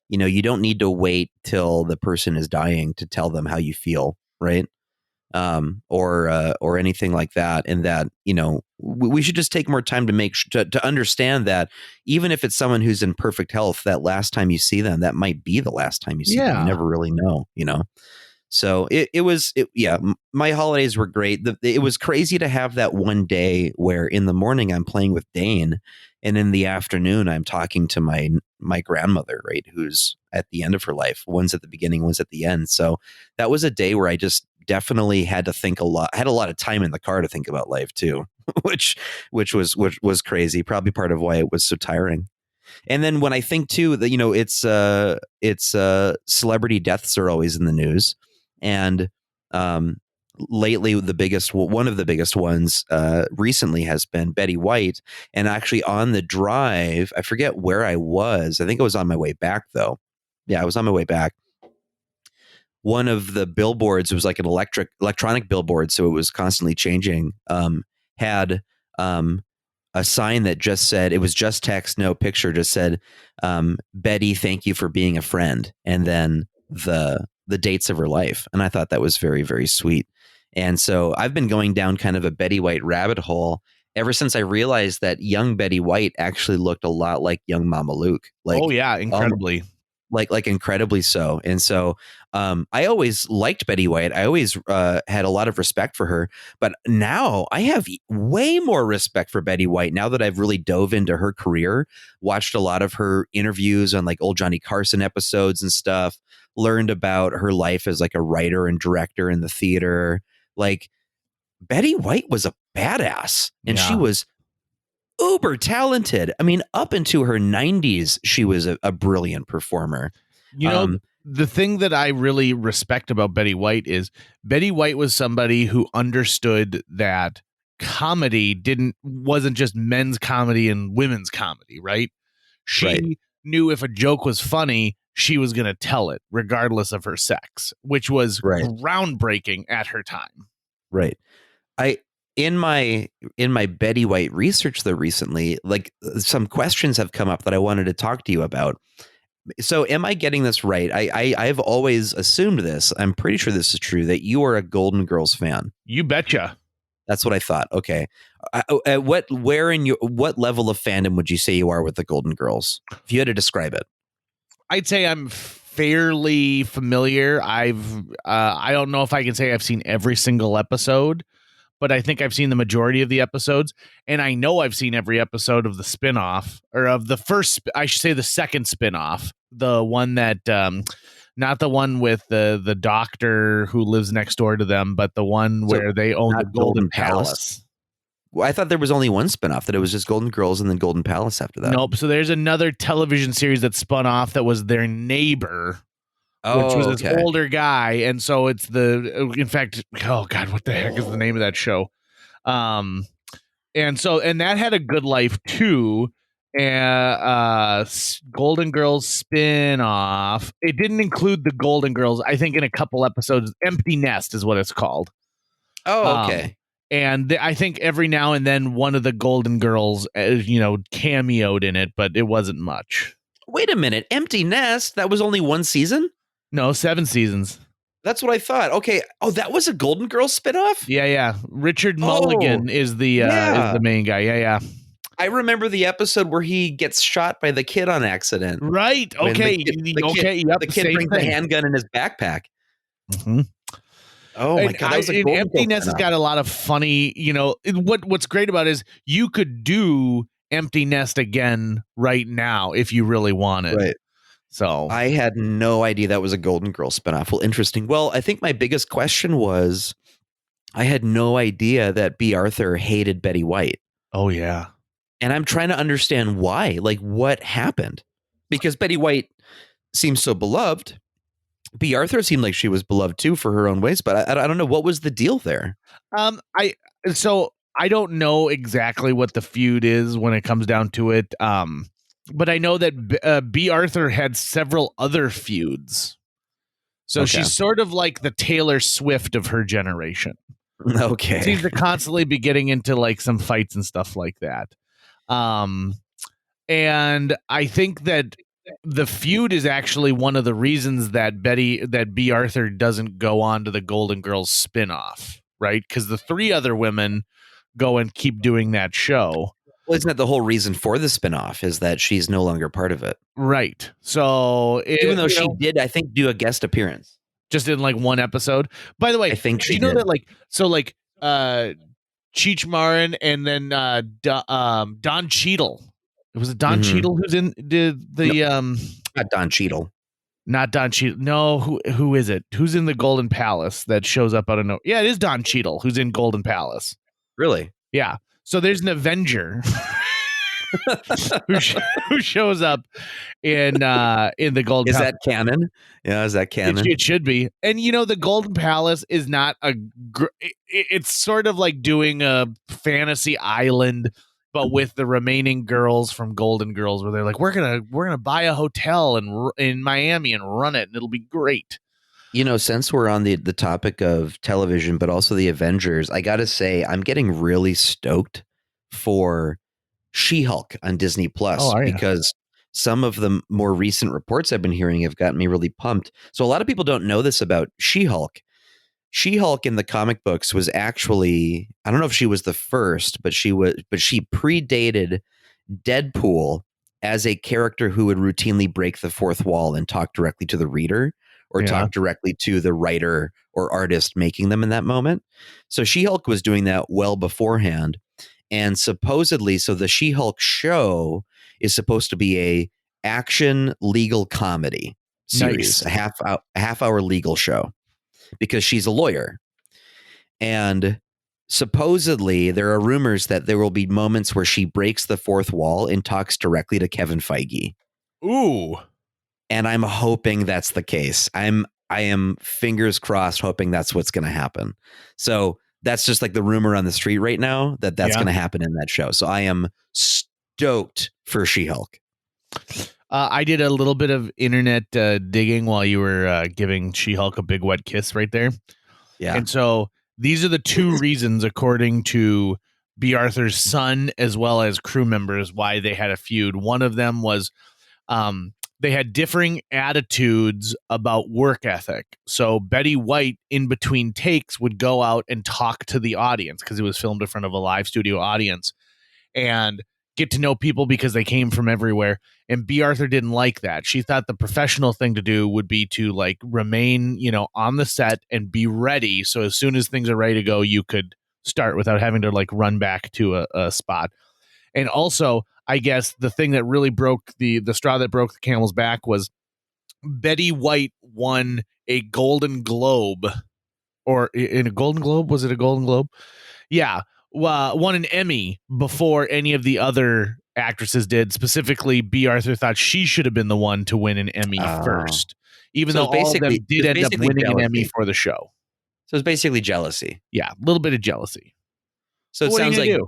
you don't need to wait till the person is dying to tell them how you feel, right? Or anything like that. And that, we should just take more time to to understand that even if it's someone who's in perfect health, that last time you see them, that might be the last time you see them. You never really know, So my holidays were great. It was crazy to have that one day where in the morning I'm playing with Dane, and in the afternoon I'm talking to my grandmother, right, who's at the end of her life. One's at the beginning, one's at the end. So that was a day where I just definitely had to think a lot. I had a lot of time in the car to think about life too, which was crazy. Probably part of why it was so tiring. And then when I think too that it's celebrity deaths are always in the news. And lately, one of the biggest ones recently has been Betty White. And actually on the drive, I forget where I was. I think I was on my way back, though. Yeah, I was on my way back. One of the billboards, it was like an electronic billboard, so it was constantly changing, had a sign that just said, it was just text, no picture, just said, Betty, thank you for being a friend. And then the dates of her life. And I thought that was very, very sweet. And so I've been going down kind of a Betty White rabbit hole ever since I realized that young Betty White actually looked a lot like young Mama Luke. Like, oh yeah, incredibly. like incredibly so. And so I always liked Betty White. I always had a lot of respect for her. But now I have way more respect for Betty White now that I've really dove into her career, watched a lot of her interviews on like old Johnny Carson episodes and stuff, learned about her life as like a writer and director in the theater. Like Betty White was a badass, and she was uber talented. I mean, up into her 90s, she was a brilliant performer. You know, the thing that I really respect about Betty White is Betty White was somebody who understood that comedy wasn't just men's comedy and women's comedy, right? She knew if a joke was funny, she was going to tell it regardless of her sex, which was groundbreaking at her time. Right. In my Betty White research though recently, like some questions have come up that I wanted to talk to you about. So am I getting this right? I've always assumed this. I'm pretty sure this is true, that you are a Golden Girls fan. You betcha. That's what I thought. Okay. What level of fandom would you say you are with the Golden Girls? If you had to describe it. I'd say I'm fairly familiar. I don't know if I can say I've seen every single episode, but I think I've seen the majority of the episodes, and I know I've seen every episode of the spinoff, or of the first, I should say the second spinoff, the one that, not the one with the doctor who lives next door to them, but the one where they own the Golden Palace. Well, I thought there was only one spinoff, that it was just Golden Girls and then Golden Palace after that. Nope. So there's another television series that spun off that was their neighbor, which was this older guy. And so it's in fact, oh God, what the heck is the name of that show? And that had a good life too. Golden Girls spin-off. It didn't include the Golden Girls. I think in a couple episodes, Empty Nest is what it's called. Oh, okay. And I think every now and then one of the Golden Girls, cameoed in it, but it wasn't much. Wait a minute. Empty Nest? That was only one season? No, 7 seasons. That's what I thought. Okay. Oh, that was a Golden Girls spinoff? Yeah. Richard Mulligan is the main guy. Yeah. I remember the episode where he gets shot by the kid on accident. Right. Okay. The kid brings the handgun in his backpack. Mm-hmm. Oh my God! That was a Empty Nest has got a lot of funny. What's great about it is you could do Empty Nest again right now if you really wanted. Right. So I had no idea that was a Golden Girls spinoff. Well, interesting. Well, I think my biggest question was, I had no idea that B. Arthur hated Betty White. Oh yeah. And I'm trying to understand why. Like, what happened? Because Betty White seems so beloved. B. Arthur seemed like she was beloved too for her own ways, but I don't know, what was the deal there. I don't know exactly what the feud is when it comes down to it. But I know that B. Arthur had several other feuds, so she's sort of like the Taylor Swift of her generation. Okay, seems to constantly be getting into like some fights and stuff like that. And I think that the feud is actually one of the reasons that B. Arthur doesn't go on to the Golden Girls spinoff, right? Because the 3 other women go and keep doing that show. Well, isn't that the whole reason for the spinoff, is that she's no longer part of it? Right. So even though she did, I think, do a guest appearance. Just in like one episode. By the way, I think she know that Cheech Marin and then Don Cheadle. Was it Don Cheadle who's in not Don Cheadle. Not Don Cheadle. No, who is it? Who's in the Golden Palace that shows up out of nowhere? Yeah, it is Don Cheadle who's in Golden Palace. Really? Yeah. So there's an Avenger who shows up in the Golden Palace. Is that canon? Yeah, is that canon? It should be. And the Golden Palace is not it's sort of like doing a fantasy island, but with the remaining girls from Golden Girls, where they're like, we're gonna buy a hotel in Miami and run it, and it'll be great. Since we're on the topic of television, but also the Avengers, I gotta say, I'm getting really stoked for She-Hulk on Disney Plus, because some of the more recent reports I've been hearing have gotten me really pumped. So a lot of people don't know this about She-Hulk. She-Hulk in the comic books was actually, I don't know if she was the first, but she predated Deadpool as a character who would routinely break the fourth wall and talk directly to the reader or talk directly to the writer or artist making them in that moment. So She-Hulk was doing that well beforehand. And supposedly, so the She-Hulk show is supposed to be a action legal comedy series, a half hour legal show, because she's a lawyer. And supposedly there are rumors that there will be moments where she breaks the fourth wall and talks directly to Kevin Feige. Ooh. And I'm hoping that's the case. I am fingers crossed hoping that's what's going to happen. So that's just like the rumor on the street right now that's going to happen in that show. So I am stoked for She-Hulk. I did a little bit of internet digging while you were giving She-Hulk a big wet kiss right there. Yeah. And so these are the two reasons, according to B. Arthur's son, as well as crew members, why they had a feud. One of them was they had differing attitudes about work ethic. So Betty White, in between takes, would go out and talk to the audience because it was filmed in front of a live studio audience and get to know people because they came from everywhere. And B. Arthur didn't like that. She thought the professional thing to do would be to like remain, on the set and be ready. So as soon as things are ready to go, you could start without having to like run back to a spot. And also, I guess the thing that really broke the straw that broke the camel's back was Betty White won a Golden Globe, or in a Golden Globe. Was it a Golden Globe? Yeah. Won an Emmy before any of the other actresses did. Specifically, B. Arthur thought she should have been the one to win an Emmy first, even though all of them did end up winning an Emmy for the show. So it's basically jealousy. Yeah, a little bit of jealousy. So it sounds like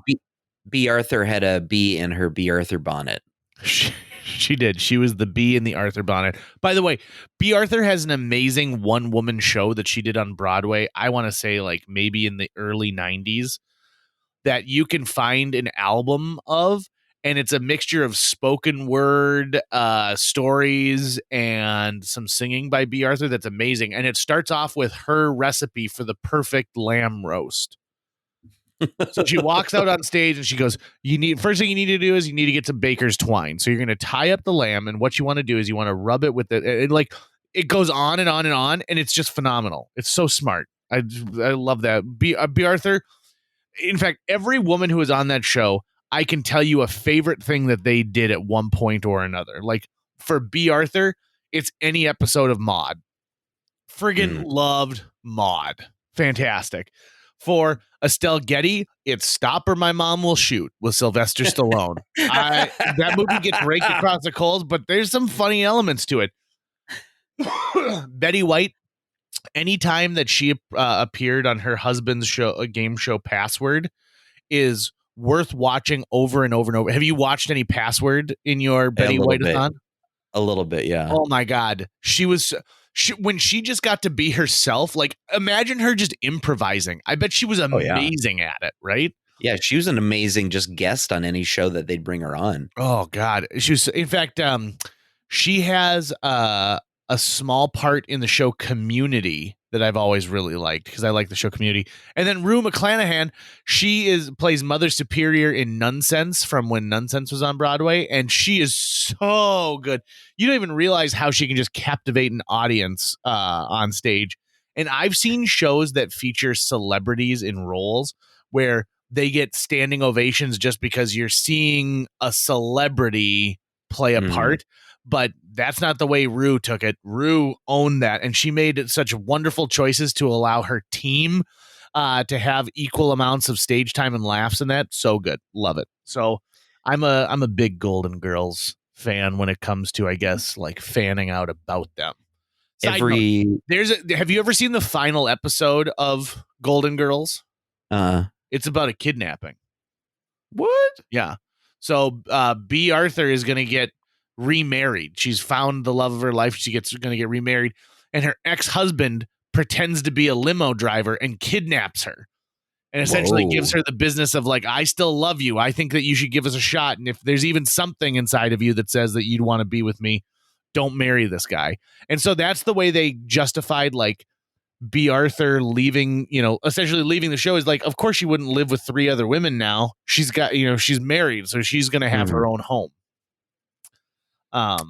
B. Arthur had a bee in her B. Arthur bonnet. She did. She was the bee in the Arthur bonnet. By the way, B. Arthur has an amazing one-woman show that she did on Broadway. I want to say like maybe in the early 90s. That you can find an album of, and it's a mixture of spoken word stories and some singing by B. Arthur that's amazing. And it starts off with her recipe for the perfect lamb roast. So she walks out on stage and she goes, first thing you need to do is you need to get some baker's twine. So you're going to tie up the lamb, and what you want to do is you want to rub it with it goes on and on and on, and it's just phenomenal. It's so smart. I love that. B. Arthur. In fact, every woman who was on that show, I can tell you a favorite thing that they did at one point or another. Like for B. Arthur, it's any episode of Maude. Friggin' loved Maude. Fantastic. For Estelle Getty, it's Stop or My Mom Will Shoot with Sylvester Stallone. That movie gets raked across the coals, but there's some funny elements to it. Betty White, anytime that she appeared on her husband's show, a game show Password, is worth watching over and over and over. Have you watched any Password in your Betty White-a-thon? A little bit, yeah. Oh my God. When she just got to be herself, like imagine her just improvising. I bet she was amazing at it, right? Yeah, she was an amazing just guest on any show that they'd bring her on. Oh God. She was, in fact, she has a small part in the show Community that I've always really liked because I like the show Community. And then Rue Mcclanahan, she plays Mother Superior in Nonsense from when Nonsense was on Broadway, and she is so good. You don't even realize how she can just captivate an audience on stage. And I've seen shows that feature celebrities in roles where they get standing ovations just because you're seeing a celebrity play a part. But that's not the way Rue took it. Rue owned that, and she made such wonderful choices to allow her team to have equal amounts of stage time and laughs in that. So good. Love it. So I'm a big Golden Girls fan when it comes to, I guess, like fanning out about them. Have you ever seen the final episode of Golden Girls? It's about a kidnapping. What? Yeah. So B. Arthur is going to get remarried. She's found the love of her life. She's going to get remarried, and her ex-husband pretends to be a limo driver and kidnaps her, and essentially gives her the business of like, I still love you. I think that you should give us a shot. And if there's even something inside of you that says that you'd want to be with me, don't marry this guy. And so that's the way they justified like B. Arthur leaving, essentially leaving the show is like, of course she wouldn't live with 3 other women now. She's got, she's married, so she's going to have her own home.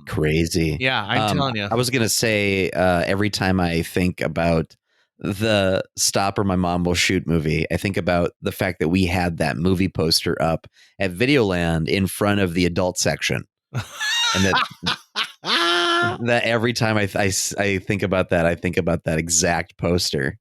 Crazy. Yeah, I'm telling you. I was going to say, every time I think about the Stop or My Mom Will Shoot movie, I think about the fact that we had that movie poster up at Videoland in front of the adult section. And that every time I think about that, I think about that exact poster.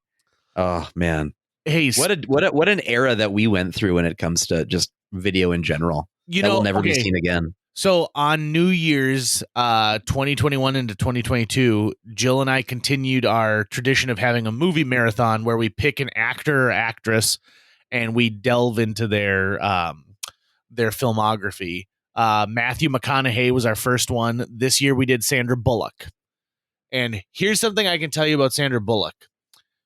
Oh man. Hey, what an era that we went through when it comes to just video in general. That will never be seen again. So on New Year's 2021 into 2022, Jill and I continued our tradition of having a movie marathon where we pick an actor or actress and we delve into their filmography. Matthew McConaughey was our first one. This year we did Sandra Bullock. And here's something I can tell you about Sandra Bullock.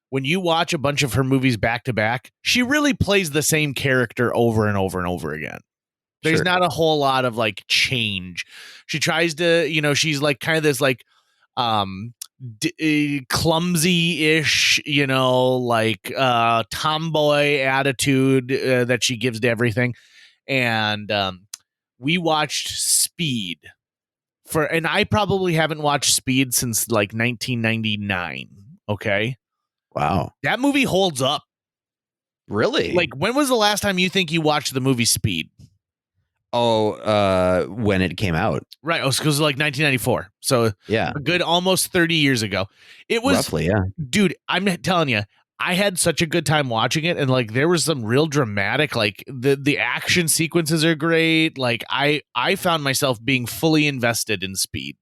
When you watch a bunch of her movies back to back, she really plays the same character over and over and over again. There's not a whole lot of like change. She tries to, she's like kind of this like clumsy-ish, like tomboy attitude that she gives to everything. And we watched Speed and I probably haven't watched Speed since like 1999. Okay. Wow. That movie holds up. Really? Like, when was the last time you think you watched the movie Speed? Oh, when it came out. Right. Oh, because it was like 1994. So yeah, a good almost 30 years ago. It was roughly, yeah. Dude, I'm telling you, I had such a good time watching it, and like there was some real dramatic, like the action sequences are great. Like I found myself being fully invested in Speed.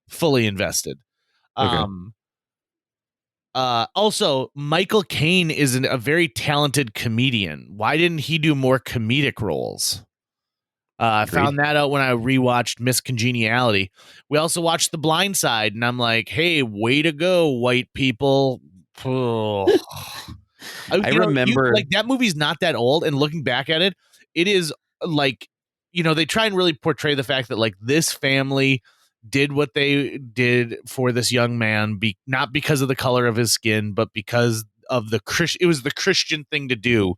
Fully invested. Okay. Also, Michael Caine is a very talented comedian. Why didn't he do more comedic roles? I found that out when I rewatched Miss Congeniality. We also watched The Blind Side, and I'm like, hey, way to go, white people. Oh. I remember like that movie's not that old, and looking back at it, it is like, they try and really portray the fact that like this family did what they did for this young man, not because of the color of his skin, but because of it was the Christian thing to do.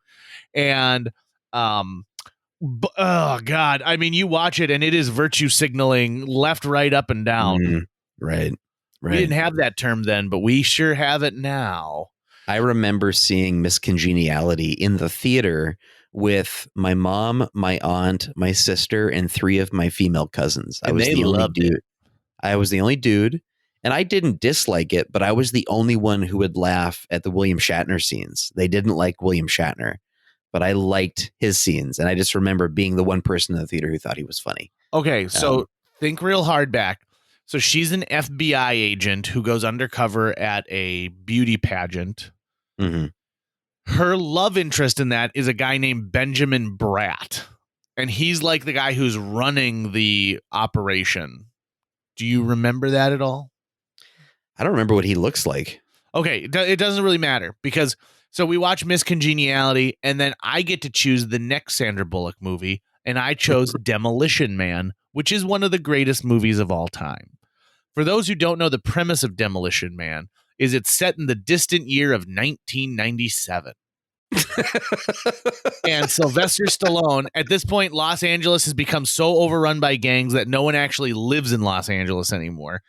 And oh God, I mean, you watch it and it is virtue signaling left, right, up, and down. Right. We didn't have that term then, but we sure have it now. I remember seeing Miss Congeniality in the theater with my mom, my aunt, my sister, and 3 of my female cousins. I was the only dude. I was the only dude, and I didn't dislike it, but I was the only one who would laugh at the William Shatner scenes. They didn't like William Shatner, but I liked his scenes, and I just remember being the one person in the theater who thought he was funny. Okay, so think real hard back. So she's an FBI agent who goes undercover at a beauty pageant. Mm-hmm. Her love interest in that is a guy named Benjamin Bratt, and he's like the guy who's running the operation. Do you remember that at all? I don't remember what he looks like. Okay, it doesn't really matter because so we watch Miss Congeniality, and then I get to choose the next Sandra Bullock movie, and I chose Demolition Man, which is one of the greatest movies of all time. For those who don't know, the premise of Demolition Man is it's set in the distant year of 1997. And Sylvester Stallone, at this point, Los Angeles has become so overrun by gangs that no one actually lives in Los Angeles anymore.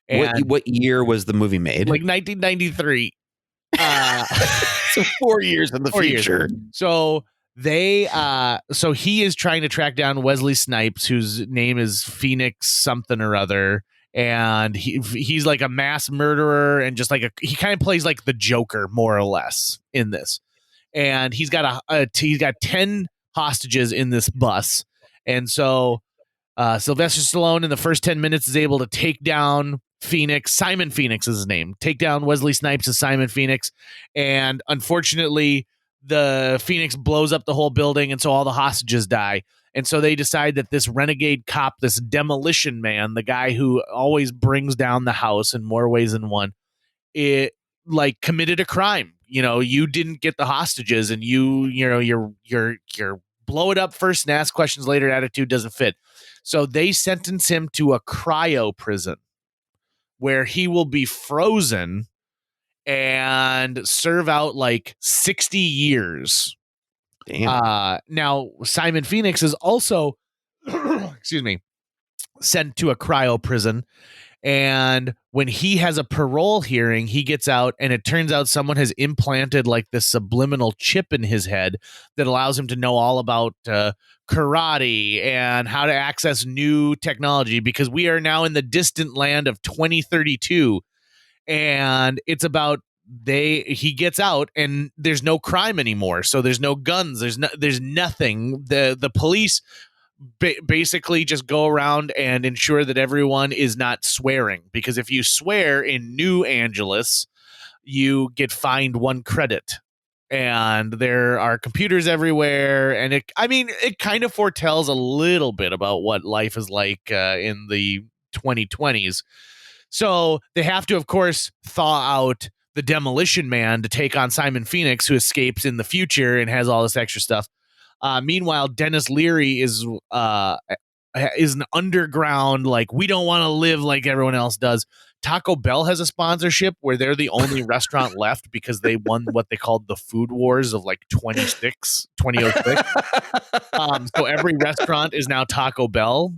And what year was the movie made? Like 1993. So 4 years in the future. So so he is trying to track down Wesley Snipes, whose name is Phoenix something or other. And he's like a mass murderer and just like he kind of plays like the Joker more or less in this. And he's got he's got 10 hostages in this bus. And so Sylvester Stallone in the first 10 minutes is able to take down Phoenix. Simon Phoenix is his name. Take down Wesley Snipes as Simon Phoenix. And unfortunately, the Phoenix blows up the whole building. And so all the hostages die. And so they decide that this renegade cop, this Demolition Man, the guy who always brings down the house in more ways than one, it like committed a crime. You didn't get the hostages, and your blow it up first and ask questions later attitude doesn't fit. So they sentence him to a cryo prison where he will be frozen and serve out like 60 years. Damn. Now Simon Phoenix is also excuse me. sent to a cryo prison. And when he has a parole hearing, he gets out, and it turns out someone has implanted like this subliminal chip in his head that allows him to know all about karate and how to access new technology, because we are now in the distant land of 2032. And it's about he gets out and there's no crime anymore. So there's no guns. There's nothing. The police basically just go around and ensure that everyone is not swearing, because if you swear in New Angeles, you get fined 1 credit. And there are computers everywhere, and it kind of foretells a little bit about what life is like in the 2020s. So they have to, of course, thaw out the Demolition Man to take on Simon Phoenix, who escapes in the future and has all this extra stuff. Meanwhile, Dennis Leary is an underground, like, we don't want to live like everyone else does. Taco Bell has a sponsorship where they're the only restaurant left because they won what they called the food wars of like 2006. So every restaurant is now Taco Bell.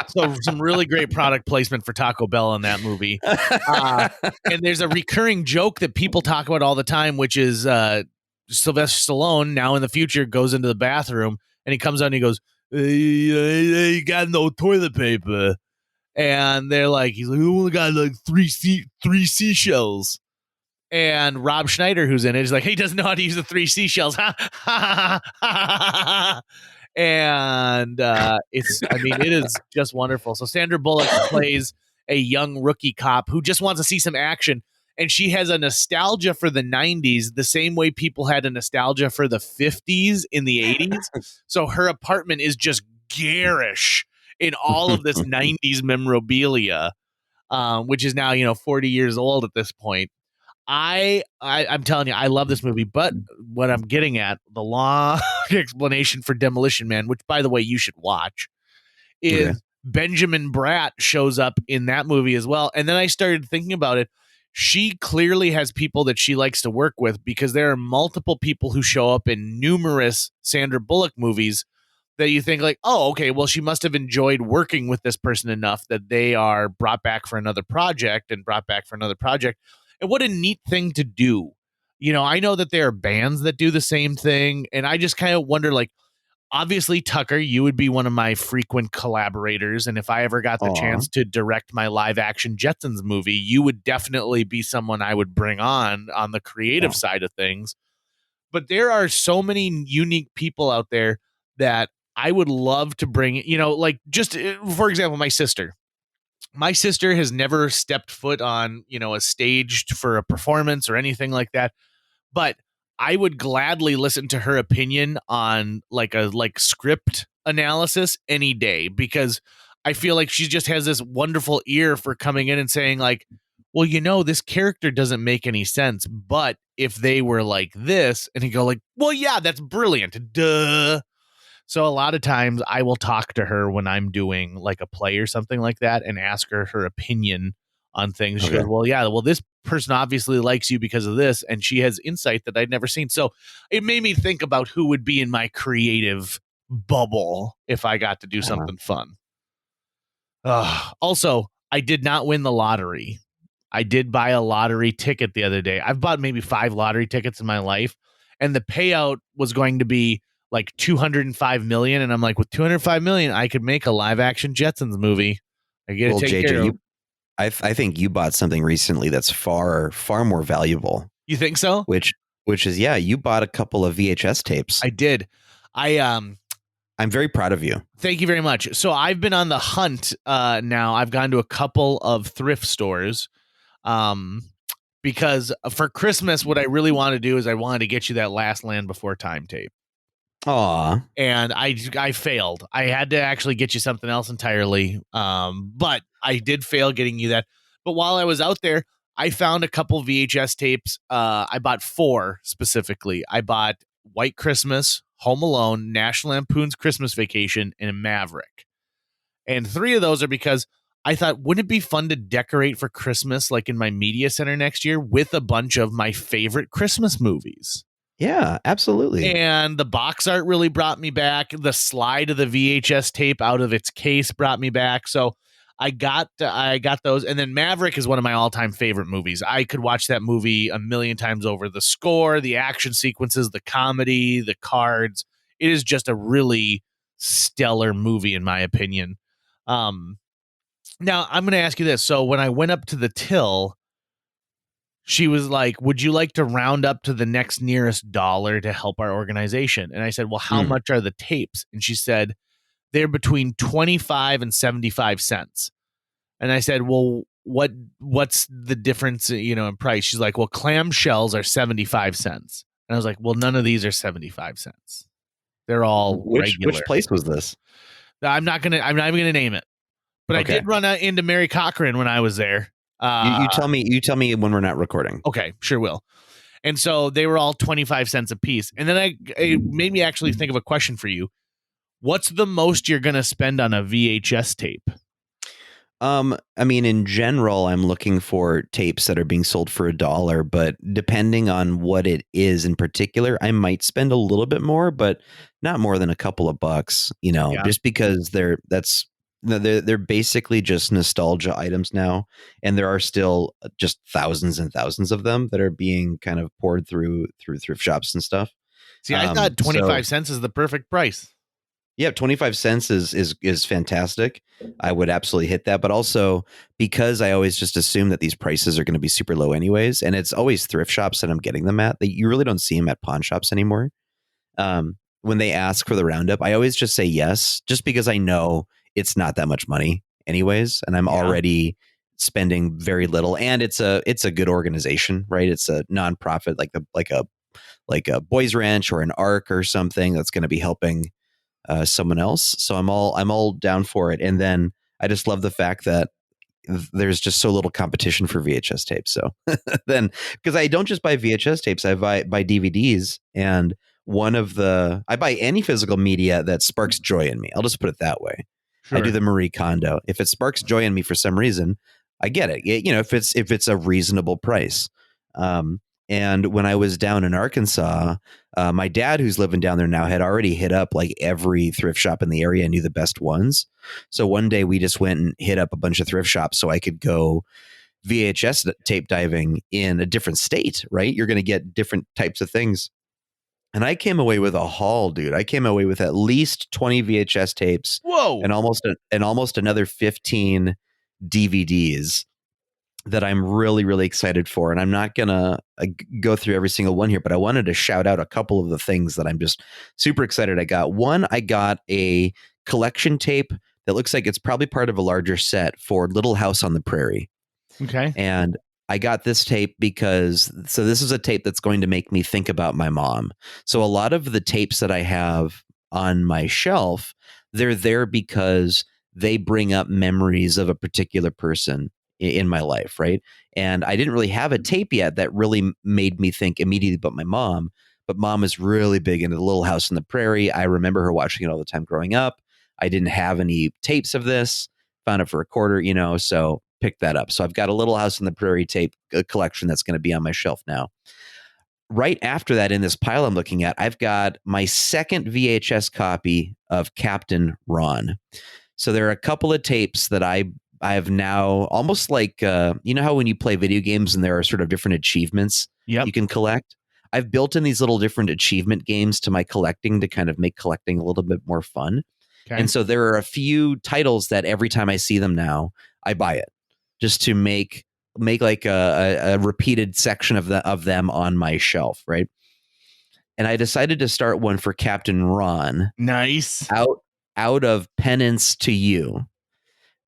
So some really great product placement for Taco Bell in that movie. And there's a recurring joke that people talk about all the time, which is Sylvester Stallone now in the future goes into the bathroom and he comes out and he goes, "Hey, got no toilet paper." And they're like, he's like, "We only got like three seashells." And Rob Schneider, who's in it, is like, he doesn't know how to use the 3 seashells. And it is just wonderful. So Sandra Bullock plays a young rookie cop who just wants to see some action. And she has a nostalgia for the 90s, the same way people had a nostalgia for the 50s in the 80s. So her apartment is just garish in all of this 90s memorabilia, which is now, 40 years old at this point. I'm telling you, I love this movie, but what I'm getting at, the long explanation for Demolition Man, which, by the way, you should watch, is Benjamin Bratt shows up in that movie as well. And then I started thinking about it. She clearly has people that she likes to work with, because there are multiple people who show up in numerous Sandra Bullock movies that you think like, oh, okay, well, she must have enjoyed working with this person enough that they are brought back for another project and brought back for another project. And what a neat thing to do. I know that there are bands that do the same thing. And I just kind of wonder, like, obviously, Tucker, you would be one of my frequent collaborators. And if I ever got the chance to direct my live action Jetsons movie, you would definitely be someone I would bring on the creative side of things. But there are so many unique people out there that I would love to bring, like, just for example, my sister. My sister has never stepped foot on, a stage for a performance or anything like that. But I would gladly listen to her opinion on like script analysis any day, because I feel like she just has this wonderful ear for coming in and saying like, well, this character doesn't make any sense, but if they were like this, and you go like, well, yeah, that's brilliant. Duh. So a lot of times I will talk to her when I'm doing like a play or something like that and ask her opinion on things. She goes, well, this person obviously likes you because of this. And she has insight that I'd never seen. So it made me think about who would be in my creative bubble if I got to do something fun. Also, I did not win the lottery. I did buy a lottery ticket the other day. I've bought maybe 5 lottery tickets in my life, and the payout was going to be like $205 million. And I'm like, with $205 million, I could make a live action Jetsons movie. I get to take care of. I think you bought something recently that's far, far more valuable. You think so? Which is, you bought a couple of VHS tapes. I did. I'm very proud of you. Thank you very much. So I've been on the hunt now. I've gone to a couple of thrift stores because for Christmas, what I really want to do is I wanted to get you that Last Land Before Time tape. Aw. And I failed. I had to actually get you something else entirely. But I did fail getting you that. But while I was out there, I found a couple VHS tapes. I bought 4 specifically. I bought White Christmas, Home Alone, National Lampoon's Christmas Vacation, and Maverick. And 3 of those are because I thought, wouldn't it be fun to decorate for Christmas, like in my media center next year, with a bunch of my favorite Christmas movies? Yeah, absolutely. And the box art really brought me back. The slide of the VHS tape out of its case brought me back. So I got those. And then Maverick is one of my all-time favorite movies. I could watch that movie a million times over. The score, the action sequences, the comedy, the cards. It is just a really stellar movie, in my opinion. Now, I'm going to ask you this. So when I went up to the till, she was like, would you like to round up to the next nearest dollar to help our organization? And I said, well, how much are the tapes? And she said, they're between 25 and 75 cents. And I said, well, what's the difference, in price? She's like, well, clamshells are 75 cents. And I was like, well, none of these are 75 cents. They're all regular. Which place was this? I'm not even gonna name it, but okay. I did run into Mary Cochran when I was there. You tell me when we're not recording. Okay, sure will. And so they were all 25 cents a piece. And then it made me actually think of a question for you. What's the most you're going to spend on a VHS tape? I mean, in general, I'm looking for tapes that are being sold for $1, but depending on what it is in particular, I might spend a little bit more, but not more than a couple of bucks, just because they're basically just nostalgia items now. And there are still just thousands and thousands of them that are being kind of poured through thrift shops and stuff. See, I thought 25 cents is the perfect price. Yeah, 25 cents is fantastic. I would absolutely hit that. But also because I always just assume that these prices are going to be super low anyways. And it's always thrift shops that I'm getting them at. You really don't see them at pawn shops anymore. When they ask for the roundup, I always just say yes, just because I know it's not that much money anyways. And I'm already spending very little. And it's a good organization, right? It's a nonprofit like a Boys Ranch or an ARC or something that's going to be helping someone else. So I'm all down for it. And then I just love the fact that there's just so little competition for VHS tapes. So then, because I don't just buy VHS tapes, I buy DVDs, and I buy any physical media that sparks joy in me. I'll just put it that way. Sure. I do the Marie Kondo. If it sparks joy in me for some reason, I get it. If it's a reasonable price. And when I was down in Arkansas, my dad, who's living down there now, had already hit up like every thrift shop in the area and knew the best ones. So one day we just went and hit up a bunch of thrift shops so I could go VHS tape diving in a different state, right? You're going to get different types of things. And I came away with a haul, dude. I came away with at least 20 VHS tapes. Whoa. And almost another 15 DVDs that I'm really, really excited for. And I'm not going to go through every single one here, but I wanted to shout out a couple of the things that I'm just super excited. I got a collection tape that looks like it's probably part of a larger set for Little House on the Prairie. Okay. And I got this tape because this is a tape that's going to make me think about my mom. So a lot of the tapes that I have on my shelf, they're there because they bring up memories of a particular person in my life, right? And I didn't really have a tape yet that really made me think immediately about my mom, but mom is really big into the Little House on the Prairie. I remember her watching it all the time growing up. I didn't have any tapes of this, found it for a quarter, so picked that up. So I've got a Little House on the Prairie tape collection that's going to be on my shelf now. Right after that, in this pile I'm looking at, I've got my second VHS copy of Captain Ron. So there are a couple of tapes that I have now, almost like, how when you play video games and there are sort of different achievements you can collect? I've built in these little different achievement games to my collecting to kind of make collecting a little bit more fun. Okay. And so there are a few titles that every time I see them now, I buy it just to make like a repeated section of them on my shelf, right? And I decided to start one for Captain Ron. Nice. Out of penance to you.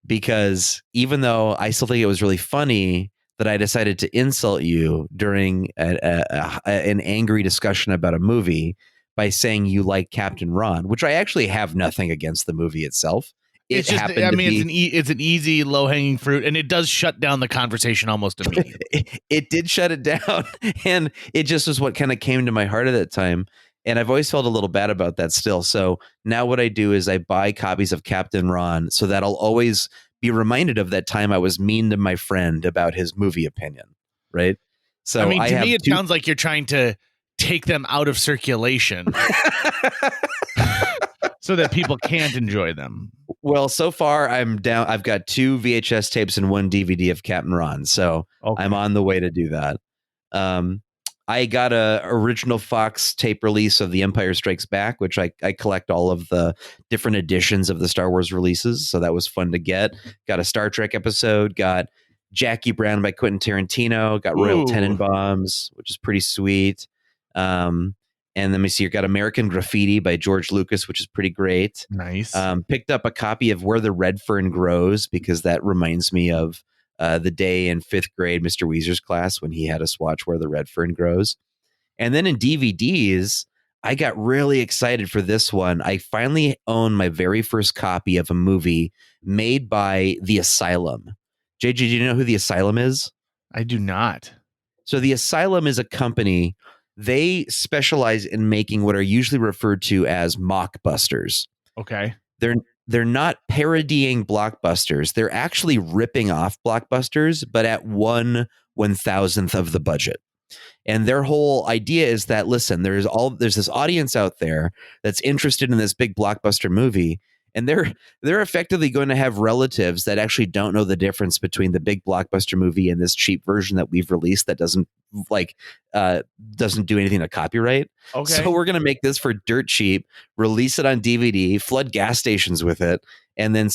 Because even though I still think it was really funny that I decided to insult you during an angry discussion about a movie by saying you like Captain Ron, which I actually have nothing against the movie itself. It's an easy low hanging fruit, and it does shut down the conversation almost immediately. It did shut it down, and it just was what kind of came to my heart at that time. And I've always felt a little bad about that still. So now what I do is I buy copies of Captain Ron so that I'll always be reminded of that time I was mean to my friend about his movie opinion. Right. So to me, it sounds like you're trying to take them out of circulation so that people can't enjoy them. Well, so far I'm down. I've got 2 VHS tapes and 1 DVD of Captain Ron, so I'm on the way to do that. I got a original Fox tape release of The Empire Strikes Back, which I collect all of the different editions of the Star Wars releases, so that was fun to get. Got a Star Trek episode, got Jackie Brown by Quentin Tarantino, got Royal Tenenbaums, which is pretty sweet. And let me see, you got American Graffiti by George Lucas, which is pretty great. Nice. Picked up a copy of Where the Red Fern Grows because that reminds me of the day in 5th grade, Mr. Weezer's class, when he had us watch Where the Red Fern Grows. And then in DVDs, I got really excited for this one. I finally own my very first copy of a movie made by The Asylum. JJ, do you know who The Asylum is? I do not. So The Asylum is a company. They specialize in making what are usually referred to as mockbusters. Okay. They're not parodying blockbusters. They're actually ripping off blockbusters, but at 1/1000th of the budget. And their whole idea is that, listen, there's this audience out there that's interested in this big blockbuster movie, and they're effectively going to have relatives that actually don't know the difference between the big blockbuster movie and this cheap version that we've released that doesn't do anything to copyright. Okay. So we're going to make this for dirt cheap, release it on DVD, flood gas stations with it, and then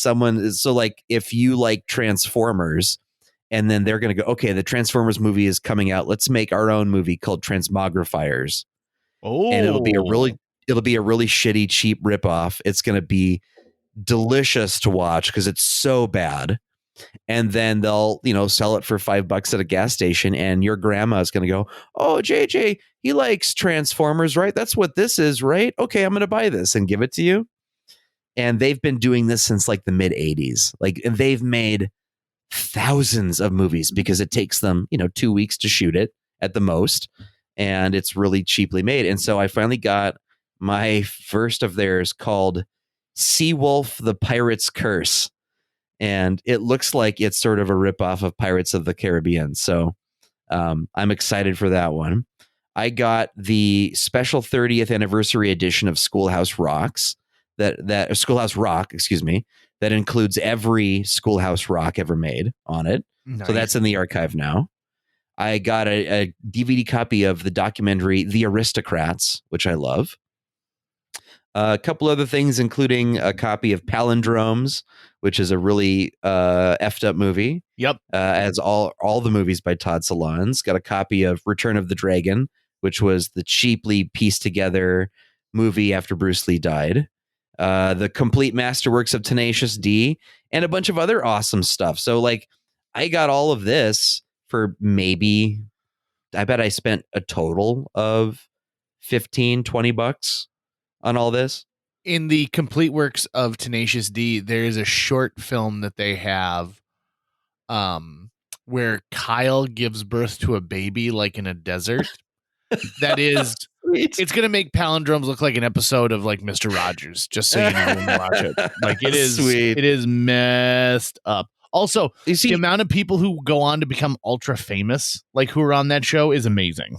if you like Transformers, and then they're going to go, okay, the Transformers movie is coming out. Let's make our own movie called Transmogrifiers. Oh, and it'll be a really shitty, cheap ripoff. It's going to be delicious to watch because it's so bad. And then they'll, sell it for $5 at a gas station, and your grandma is going to go, oh, JJ, he likes Transformers, right? That's what this is, right? Okay, I'm going to buy this and give it to you. And they've been doing this since like the mid 80s. Like, they've made thousands of movies because it takes them 2 weeks to shoot it at the most, and it's really cheaply made. And so I finally got my first of theirs called Seawolf the Pirate's Curse, and it looks like it's sort of a ripoff of Pirates of the Caribbean. So I'm excited for that one. I got the special 30th anniversary edition of Schoolhouse Rock, excuse me, that includes every Schoolhouse Rock ever made on it. Nice. So that's in the archive now. I got a DVD copy of the documentary The Aristocrats, which I love. A couple other things, including a copy of Palindromes, which is a really effed up movie. Yep. As all the movies by Todd Solondz. Got a copy of Return of the Dragon, which was the cheaply pieced together movie after Bruce Lee died. The complete masterworks of Tenacious D, and a bunch of other awesome stuff. So I got all of this for maybe, I bet I spent a total of $15-20 on all this. In the complete works of Tenacious D, there is a short film that they have where Kyle gives birth to a baby in a desert. That is, it's going to make Palindromes look like an episode of Mr. Rogers, just so you know when you watch it. It is sweet. It is messed up. Also, the amount of people who go on to become ultra famous, who are on that show, is amazing.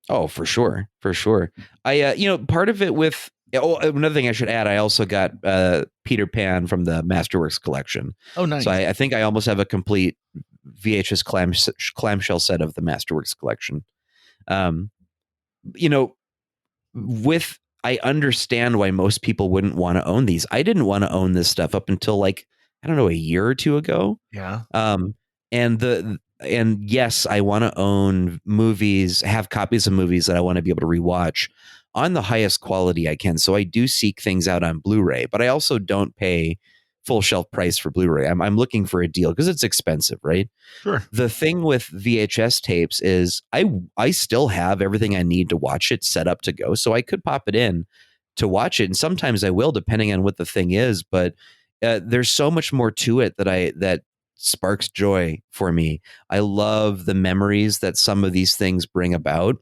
Oh, for sure. For sure. Part of it with, another thing I should add, I also got Peter Pan from the Masterworks collection. Oh, nice. So I think I almost have a complete VHS clamshell set of the Masterworks collection. I understand why most people wouldn't want to own these. I didn't want to own this stuff up until I don't know, a year or two ago. Yeah. And yes, I want to own movies, have copies of movies that I want to be able to rewatch on the highest quality I can. So I do seek things out on Blu-ray, but I also don't pay full shelf price for Blu-ray. I'm looking for a deal because it's expensive, right? Sure. The thing with VHS tapes is I still have everything I need to watch it set up to go. So I could pop it in to watch it. And sometimes I will, depending on what the thing is. But there's so much more to it that sparks joy for me. I love the memories that some of these things bring about.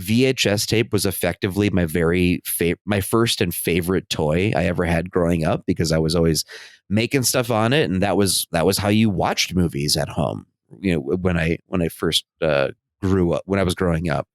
VHS tape was effectively my first and favorite toy I ever had growing up, because I was always making stuff on it, and that was how you watched movies at home. When I first grew up, when I was growing up,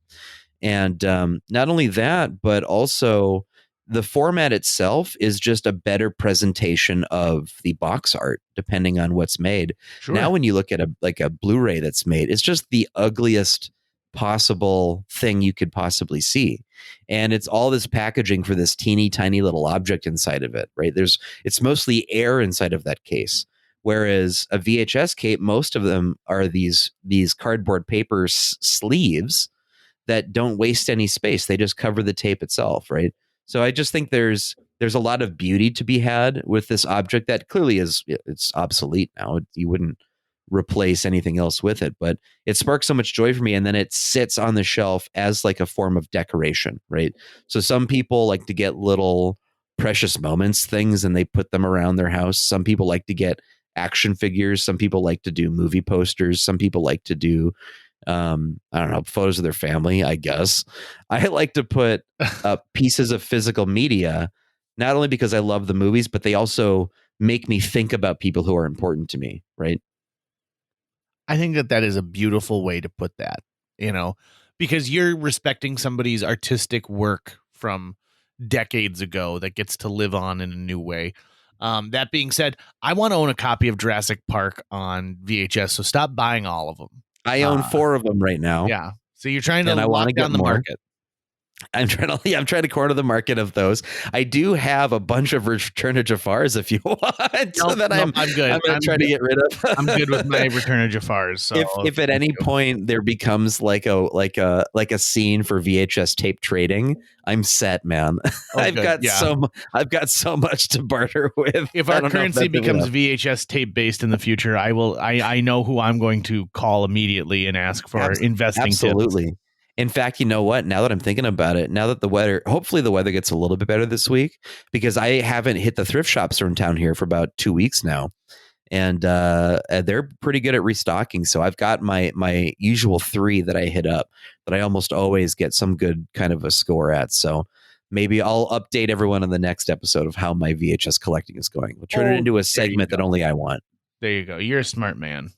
And not only that, but also the format itself is just a better presentation of the box art, depending on what's made. Sure. Now, when you look at a Blu-ray that's made, it's just the ugliest possible thing you could possibly see. And it's all this packaging for this teeny tiny little object inside of it, right? It's mostly air inside of that case. Whereas a VHS tape, most of them are these cardboard paper sleeves that don't waste any space. They just cover the tape itself, right? So I just think there's a lot of beauty to be had with this object that clearly it's obsolete now. You wouldn't replace anything else with it, but it sparks so much joy for me. And then it sits on the shelf as like a form of decoration, right? So some people like to get little precious moments things and they put them around their house. Some people like to get action figures. Some people like to do movie posters. Some people like to do I don't know, photos of their family, I guess. I like to put up pieces of physical media, not only because I love the movies, but they also make me think about people who are important to me, right? I think that is a beautiful way to put that, because you're respecting somebody's artistic work from decades ago that gets to live on in a new way. That being said, I want to own a copy of Jurassic Park on VHS, so stop buying all of them. I own 4 of them right now. Yeah. So you're trying to lock down the market. I'm trying to corner the market of those. I do have a bunch of Return of Jafars if you want. I'm good. I'm going to try to get rid of. I'm good with my Return of Jafars. So if at any point there becomes like a scene for VHS tape trading, I'm set, man. I've got so much to barter with. If our currency becomes VHS tape based in the future, I know who I'm going to call immediately and ask for investing tips. Absolutely. In fact, you know what? Now that I'm thinking about it, now that hopefully the weather gets a little bit better this week, because I haven't hit the thrift shops around town here for about 2 weeks now. And they're pretty good at restocking. So I've got my usual 3 that I hit up that I almost always get some good kind of a score at. So maybe I'll update everyone on the next episode of how my VHS collecting is going. We'll turn it into a segment that only I want. There you go. You're a smart man.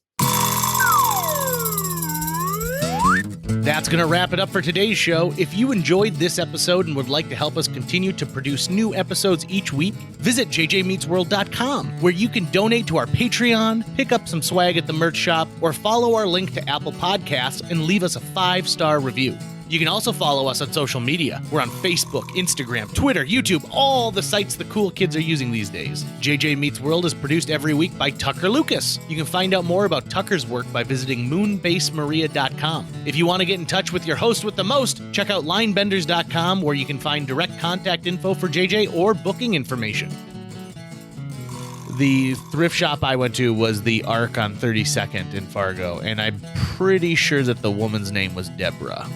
That's going to wrap it up for today's show. If you enjoyed this episode and would like to help us continue to produce new episodes each week, visit jjmeetsworld.com, where you can donate to our Patreon, pick up some swag at the merch shop, or follow our link to Apple Podcasts and leave us a 5-star review. You can also follow us on social media. We're on Facebook, Instagram, Twitter, YouTube, all the sites the cool kids are using these days. JJ Meets World is produced every week by Tucker Lucas. You can find out more about Tucker's work by visiting moonbasemaria.com. If you want to get in touch with your host with the most, check out linebenders.com, where you can find direct contact info for JJ or booking information. The thrift shop I went to was the Ark on 32nd in Fargo, and I'm pretty sure that the woman's name was Deborah.